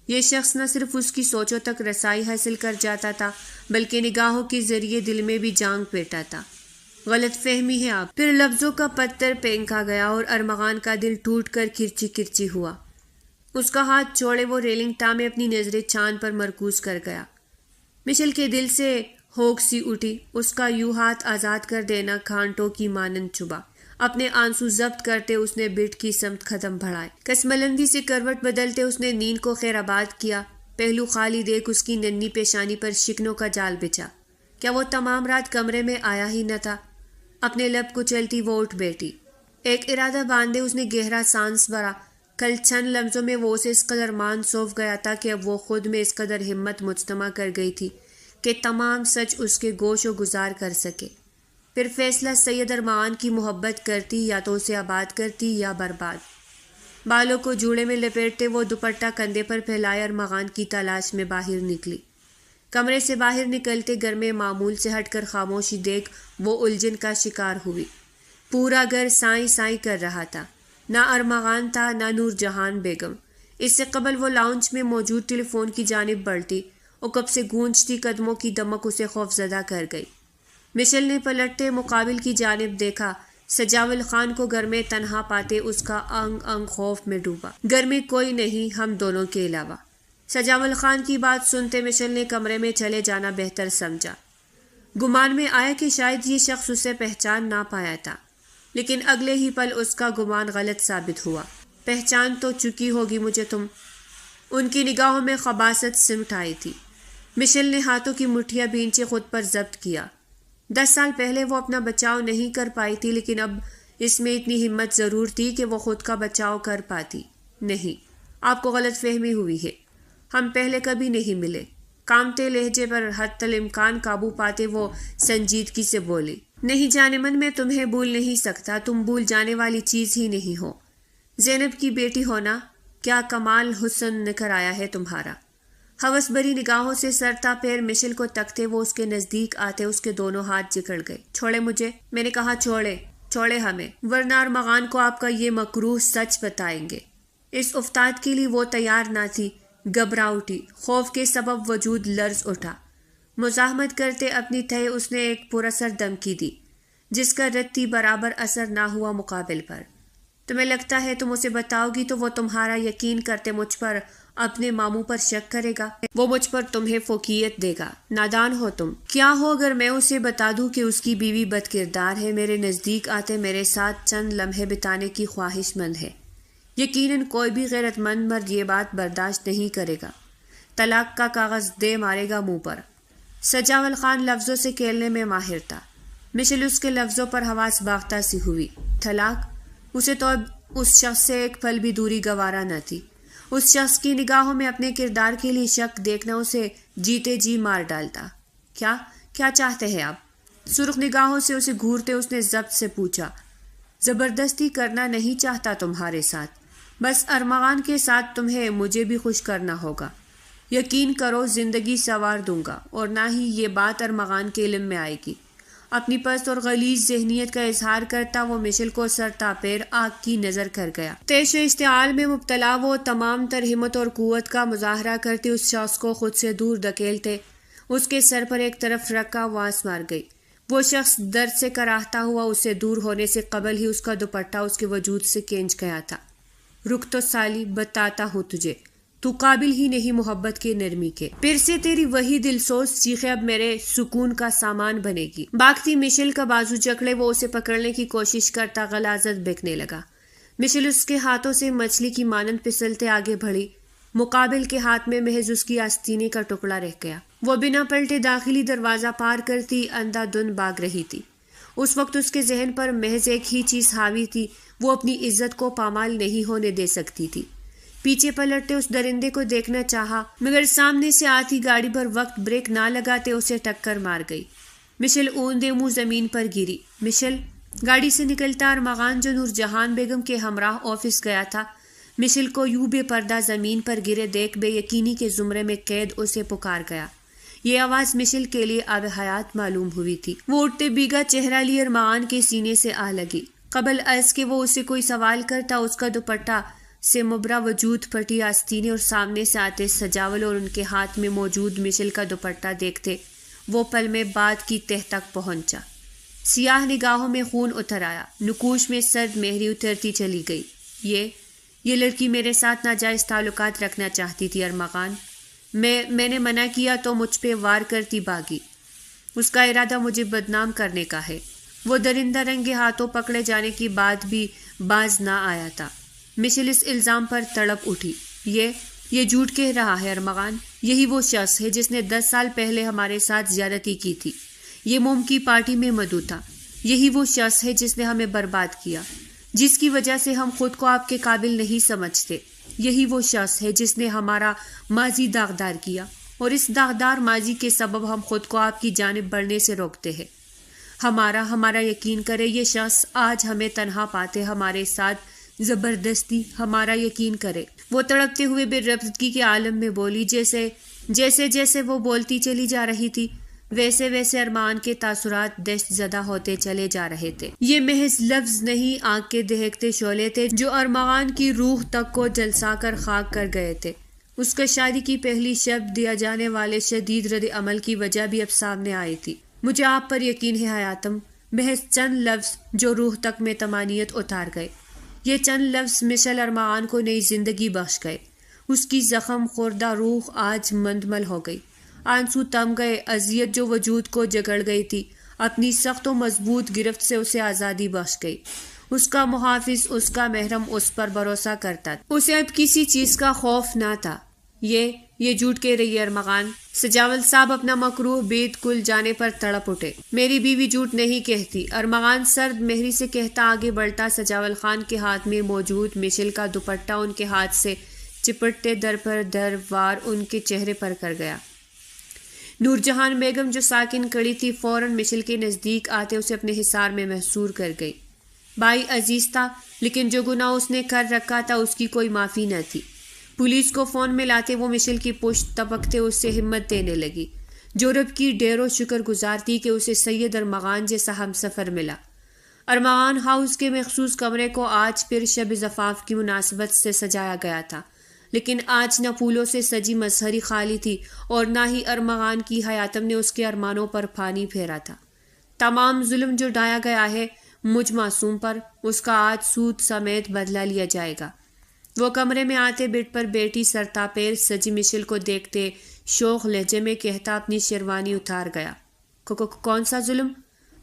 یہ شخص نہ صرف اس کی سوچوں تک رسائی حاصل کر جاتا تھا بلکہ نگاہوں کے ذریعے دل میں بھی جانگ پیٹا تھا۔ غلط فہمی ہے آپ۔ پھر لفظوں کا پتھر پھینکا گیا اور ارمغان کا دل ٹوٹ کر کرچی کرچی ہوا۔ اس کا ہاتھ چھوڑے وہ ریلنگ تامے اپنی نظریں چاند پر مرکوز کر گیا۔ مشل کے دل سے ہوک سی اٹھی۔ اس کا یوں ہاتھ آزاد کر دینا کانٹوں کی مانند چبھا۔ اپنے آنسو ضبط کرتے اس نے بٹ کی سمت قدم بڑھائے۔ کسملندی سے کروٹ بدلتے اس نے نیند کو خیر آباد کیا۔ پہلو خالی دیکھ اس کی ننھی پیشانی پر شکنوں کا جال بچھا۔ کیا وہ تمام رات کمرے میں آیا ہی نہ تھا؟ اپنے لب کو چلتی وہ اٹھ بیٹھی۔ ایک ارادہ باندھے اس نے گہرا سانس بھرا۔ کل چند لمحوں میں وہ اسے اس قدر مان سونپ گیا تھا کہ اب وہ خود میں اس قدر ہمت مجتمع کر گئی تھی کہ تمام سچ اس کے گوش و گزار کر سکے۔ پھر فیصلہ سید ارمغان کی محبت کرتی یا تو اسے آباد کرتی یا برباد۔ بالوں کو جوڑے میں لپیٹتے وہ دوپٹہ کندھے پر پھیلائے ارمغان کی تلاش میں باہر نکلی۔ کمرے سے باہر نکلتے گھر میں معمول سے ہٹ کر خاموشی دیکھ وہ الجھن کا شکار ہوئی۔ پورا گھر سائیں سائیں کر رہا تھا۔ نہ ارمغان تھا نہ نور جہان بیگم۔ اس سے قبل وہ لاؤنج میں موجود ٹیلی فون کی جانب بڑھتی اور کب سے گونجتی قدموں کی دمک اسے خوفزدہ کر گئی۔ مشل نے پلٹتے مقابل کی جانب دیکھا۔ سجاول خان کو گھر میں تنہا پاتے اس کا انگ انگ خوف میں ڈوبا۔ گھر میں کوئی نہیں ہم دونوں کے علاوہ۔ سجاول خان کی بات سنتے مشل نے کمرے میں چلے جانا بہتر سمجھا۔ گمان میں آیا کہ شاید یہ شخص اسے پہچان نہ پایا تھا، لیکن اگلے ہی پل اس کا گمان غلط ثابت ہوا۔ پہچان تو چکی ہوگی مجھے تم۔ ان کی نگاہوں میں خباثت سمٹ آئی تھی۔ مشل نے ہاتھوں کی مٹھیاں بھینچے خود پر ضبط کیا۔ 10 سال پہلے وہ اپنا بچاؤ نہیں کر پائی تھی، لیکن اب اس میں اتنی ہمت ضرور تھی کہ وہ خود کا بچاؤ کر پاتی۔ نہیں، آپ کو غلط فہمی ہوئی ہے۔ ہم پہلے کبھی نہیں ملے۔ کامتے لہجے پر حتی الامکان قابو پاتے وہ سنجیدگی سے بولی۔ نہیں جانے من میں تمہیں بھول نہیں سکتا، تم بھول جانے والی چیز ہی نہیں ہو۔ زینب کی بیٹی ہونا، کیا کمال حسن نکھر آیا ہے تمہارا۔ ہوس بری نگاہوں سے سرتا پیر مشل کو تکتے وہ اس کے نزدیک آتے اس کے دونوں ہاتھ جکڑ گئے۔ چھوڑے مجھے، میں نے کہا چھوڑے ہمیں، ورنہ ارمغان کو آپ کا یہ مکروہ سچ بتائیں گے۔ اس افتاد کے لیے وہ تیار نہ تھی، گھبرا اٹھی، خوف کے سبب وجود لرز اٹھا۔ مزاحمت کرتے اپنی تہے اس نے ایک پراثر دھمکی دی جس کا رتی برابر اثر نہ ہوا مقابل پر۔ تمہیں لگتا ہے تم اسے بتاؤ گی تو وہ تمہارا یقین کرتے مجھ پر اپنے ماموں پر شک کرے گا، وہ مجھ پر تمہیں فوقیت دے گا۔ نادان ہو تم۔ کیا ہو اگر میں اسے بتا دوں کہ اس کی بیوی بد کردار ہے، میرے نزدیک آتے میرے ساتھ چند لمحے بتانے کی خواہش مند ہے۔ یقیناً کوئی بھی غیرت مند مرد یہ بات برداشت نہیں کرے گا۔ طلاق کا کاغذ دے مارے گا منہ پر۔ سجاول خان لفظوں سے کھیلنے میں ماہر تھا۔ مشل اس کے لفظوں پر حواس باختہ سی ہوئی۔ طلاق؟ اسے تو اب اس شخص سے ایک پل بھی دوری گوارا نہ تھی۔ اس شخص کی نگاہوں میں اپنے کردار کے لیے شک دیکھنا اسے جیتے جی مار ڈالتا۔ کیا چاہتے ہیں آپ؟ سرخ نگاہوں سے اسے گھورتے اس نے ضبط سے پوچھا۔ زبردستی کرنا نہیں چاہتا تمہارے ساتھ، بس ارمغان کے ساتھ تمہیں مجھے بھی خوش کرنا ہوگا۔ یقین کرو زندگی سنوار دوں گا، اور نہ ہی یہ بات ارمغان کے علم میں آئے گی۔ اپنی پست اور غلیظ ذہنیت کا اظہار کرتا وہ مشل کو سرتا پیر آگ کی نظر کر گیا۔ تیش و اشتعال میں مبتلا وہ تمام تر ہمت اور قوت کا مظاہرہ کرتے اس شخص کو خود سے دور دھکیلتے اس کے سر پر ایک طرف رکھا واس مار گئی۔ وہ شخص درد سے کراہتا ہوا اس سے دور ہونے سے قبل ہی اس کا دوپٹہ اس کے وجود سے کھینچ گیا تھا۔ رک تو سالی، بتاتا ہوں تجھے، تو قابل ہی نہیں محبت کے نرمی کے۔ پھر سے تیری وہی دل سوز چیخیں اب میرے سکون کا سامان بنے گی۔ باغتی مشل کا بازو جکڑے وہ اسے پکڑنے کی کوشش کرتا غلاظت بکنے لگا۔ مشل اس کے ہاتھوں سے مچھلی کی مانند پھسلتے آگے بڑھی. مقابل کے ہاتھ میں محض اس کی آستینے کا ٹکڑا رہ گیا. وہ بنا پلٹے داخلی دروازہ پار کرتی اندھا دھند بھاگ رہی تھی. اس وقت اس کے ذہن پر محض ایک ہی چیز حاوی تھی، وہ اپنی عزت کو پامال نہیں ہونے دے سکتی تھی. پیچھے پلٹتے اس درندے کو دیکھنا چاہا، مگر سامنے سے آتی گاڑی پر وقت بریک نہ لگاتے اسے ٹکر مار گئی. مشل اوندے منہ زمین پر گری. مشل. گاڑی سے نکلتا ارمغان جو نور جہان بیگم کے ہمراہ آفس گیا تھا، مشل کو یوں بے پردہ زمین پر گرے دیکھ بے یقینی کے زمرے میں قید اسے پکار گیا. یہ آواز مشل کے لیے آب حیات معلوم ہوئی تھی. وہ اٹھتے بیگا چہرہ لی ارمغان کے سینے سے آ لگی. قبل از کہ وہ اسے کوئی سوال کرتا اس کا دوپٹہ سے مبرا وجود پھٹی آستینے اور سامنے سے آتے سجاول اور ان کے ہاتھ میں موجود مشل کا دوپٹہ دیکھتے وہ پل میں بعد کی تہ تک پہنچا. سیاہ نگاہوں میں خون اتر آیا. نکوش میں سرد مہری اترتی چلی گئی. یہ لڑکی میرے ساتھ ناجائز تعلقات رکھنا چاہتی تھی ارمغان. میں نے منع کیا تو مجھ پہ وار کرتی بھاگی. اس کا ارادہ مجھے بدنام کرنے کا ہے. وہ درندہ رنگے ہاتھوں پکڑے جانے کی بات بھی باز نہ آیا تھا. مشل اس الزام پر تڑپ اٹھی. یہ جھوٹ کہہ رہا ہے ارمغان. یہی وہ شخص ہے جس نے 10 سال پہلے ہمارے ساتھ زیادتی کی تھی. یہ موم کی پارٹی میں مدعو تھا. یہی وہ شخص ہے جس نے ہمیں برباد کیا، جس کی وجہ سے ہم خود کو آپ کے قابل نہیں سمجھتے. یہی وہ شخص ہے جس نے ہمارا ماضی داغدار کیا، اور اس داغدار ماضی کے سبب ہم خود کو آپ کی جانب بڑھنے سے روکتے ہیں. ہمارا یقین کرے یہ شخص آج ہمیں تنہا پاتے ہمارے ساتھ زبردستی ہمارا یقین کرے. وہ تڑپتے ہوئے بے ربطگی کے عالم میں بولی. جیسے وہ بولتی چلی جا رہی تھی ویسے ارمان کے تاثرات دہشت زدہ ہوتے چلے جا رہے تھے. یہ محض لفظ نہیں، آنکھ کے دہکتے شعلے تھے جو ارمان کی روح تک کو جلسا کر خاک کر گئے تھے. اس کا شادی کی پہلی شب دیا جانے والے شدید رد عمل کی وجہ بھی اب سامنے آئی تھی. مجھے آپ پر یقین ہے حیاتم. محض چند لفظ جو روح تک میں تمانیت اتار گئے. یہ چند لفظ مشل ارمان کو نئی زندگی بخش گئے. اس کی زخم خوردہ روح آج مندمل ہو گئی. آنسو تم گئے. اذیت جو وجود کو جگڑ گئی تھی اپنی سخت و مضبوط گرفت سے اسے آزادی بخش گئی. اس کا محافظ، اس کا محرم اس پر بھروسہ کرتا تھا. اسے اب کسی چیز کا خوف نہ تھا. یہ جھوٹ کہہ رہی ہے ارمغان. سجاول صاحب اپنا مکروہ بید کل جانے پر تڑپ اٹھے. میری بیوی جھوٹ نہیں کہتی. ارمغان سرد مہری سے کہتا آگے بڑھتا سجاول خان کے ہاتھ میں موجود مشل کا دوپٹہ ان کے ہاتھ سے چپٹتے در پر در وار ان کے چہرے پر کر گیا. نور جہان بیگم جو ساکن کڑی تھی فوراً مشل کے نزدیک آتے اسے اپنے حصار میں محصور کر گئی. بھائی عزیز تھا، لیکن جو گناہ اس نے کر رکھا تھا اس کی کوئی معافی نہ تھی. پولیس کو فون میں لاتے وہ مشل کی پشت تپکتے اس سے ہمت دینے لگی، جو رب کی ڈھیر و شکر گزار تھی کہ اسے سید ارمغان جیسا ہم سفر ملا. ارمغان ہاؤس کے مخصوص کمرے کو آج پھر شب زفاف کی مناسبت سے سجایا گیا تھا، لیکن آج نہ پھولوں سے سجی مظہری خالی تھی اور نہ ہی ارمغان کی حیاتم نے اس کے ارمانوں پر پانی پھیرا تھا. تمام ظلم جو ڈھایا گیا ہے مجھ معصوم پر، اس کا آج سود سمیت بدلہ لیا جائے گا. وہ کمرے میں آتے بیڈ پر بیٹھی سرتاپیر سجی مشل کو دیکھتے شوخ لہجے میں کہتا اپنی شیروانی اتار گیا. کون سا ظلم؟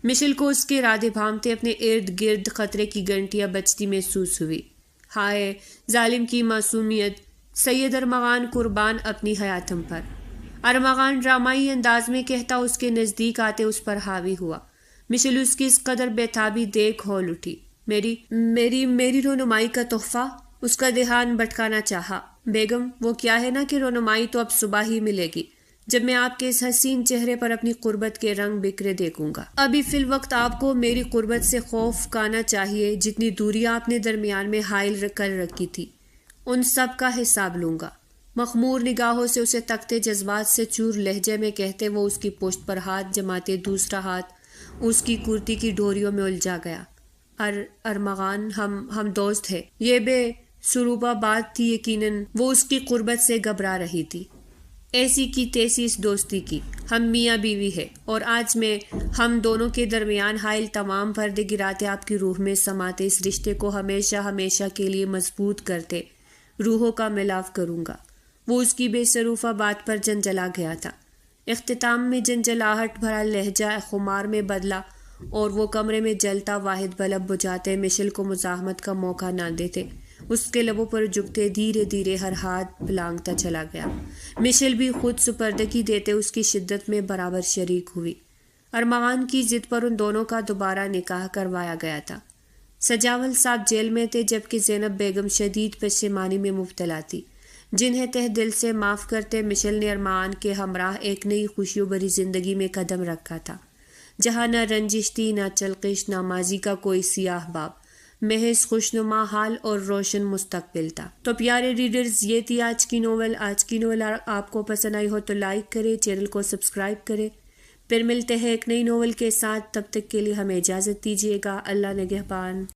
مشل کو اس کے ارادے بھامتے اپنے ارد گرد خطرے کی گھنٹیاں بجتی محسوس ہوئی. ہائے ظالم کی معصومیت. سید ارمغان قربان اپنی حیاتم پر. ارمغان ڈرامائی انداز میں کہتا اس کے نزدیک آتے اس پر حاوی ہوا. مشل اس کی اس قدر بےتابی دیکھ ہول اٹھی. میری رونمائی کا تحفہ. اس کا دھیان بھٹکانا چاہا. بیگم وہ کیا ہے نا کہ رونمائی تو اب صبح ہی ملے گی، جب میں آپ کے اس حسین چہرے پر اپنی قربت کے رنگ بکھرے دیکھوں گا. ابھی فی الوقت آپ کو میری قربت سے خوف کھانا چاہیے. جتنی دوریاں آپ نے درمیان میں حائل کر رکھی تھی ان سب کا حساب لوں گا. مخمور نگاہوں سے اسے تکتے جذبات سے چور لہجے میں کہتے وہ اس کی پشت پر ہاتھ جماتے دوسرا ہاتھ اس کی کرتی کی ڈوریوں میں الجھا گیا. ارمغان ہم دوست ہیں. یہ بے سروبہ بات تھی. یقیناً وہ اس کی قربت سے گھبرا رہی تھی. ایسی کی تیسی اس دوستی کی. ہم میاں بیوی ہے اور آج میں ہم دونوں کے درمیان حائل تمام پردے گراتے آپ کی روح میں سماتے اس رشتے کو ہمیشہ کے لیے مضبوط کرتے روحوں کا ملاپ کروں گا. وہ اس کی بے سروفہ بات پر جنجلا گیا تھا. اختتام میں جنجلاہٹ بھرا لہجہ خمار میں بدلا اور وہ کمرے میں جلتا واحد بلب بجھاتے مشل کو مزاحمت کا موقع نہ دیتے۔ اس کے لبوں پر جھکتے دھیرے دھیرے ہر ہاتھ پلانگتا چلا گیا۔ مشل بھی خود سپردگی دیتے اس کی شدت میں برابر شریک ہوئی۔ ارمغان کی ضد پر ان دونوں کا دوبارہ نکاح کروایا گیا تھا۔ سجاول صاحب جیل میں تھے جبکہ زینب بیگم شدید پشیمانی میں مبتلا تھی، جنہیں تہ دل سے معاف کرتے مشل نے ارمغان کے ہمراہ ایک نئی خوشیوں بھری زندگی میں قدم رکھا تھا، جہاں نہ رنجش تھی، نہ چلقش، نہ ماضی کا کوئی سیاہ باب، محض خوشنما حال اور روشن مستقبل تھا۔ تو پیارے ریڈرز، یہ تھی آج کی ناول۔ آپ کو پسند آئی ہو تو لائک کریں، چینل کو سبسکرائب کریں۔ پھر ملتے ہیں ایک نئی ناول کے ساتھ، تب تک کے لیے ہمیں اجازت دیجیے گا۔ اللہ نگہبان۔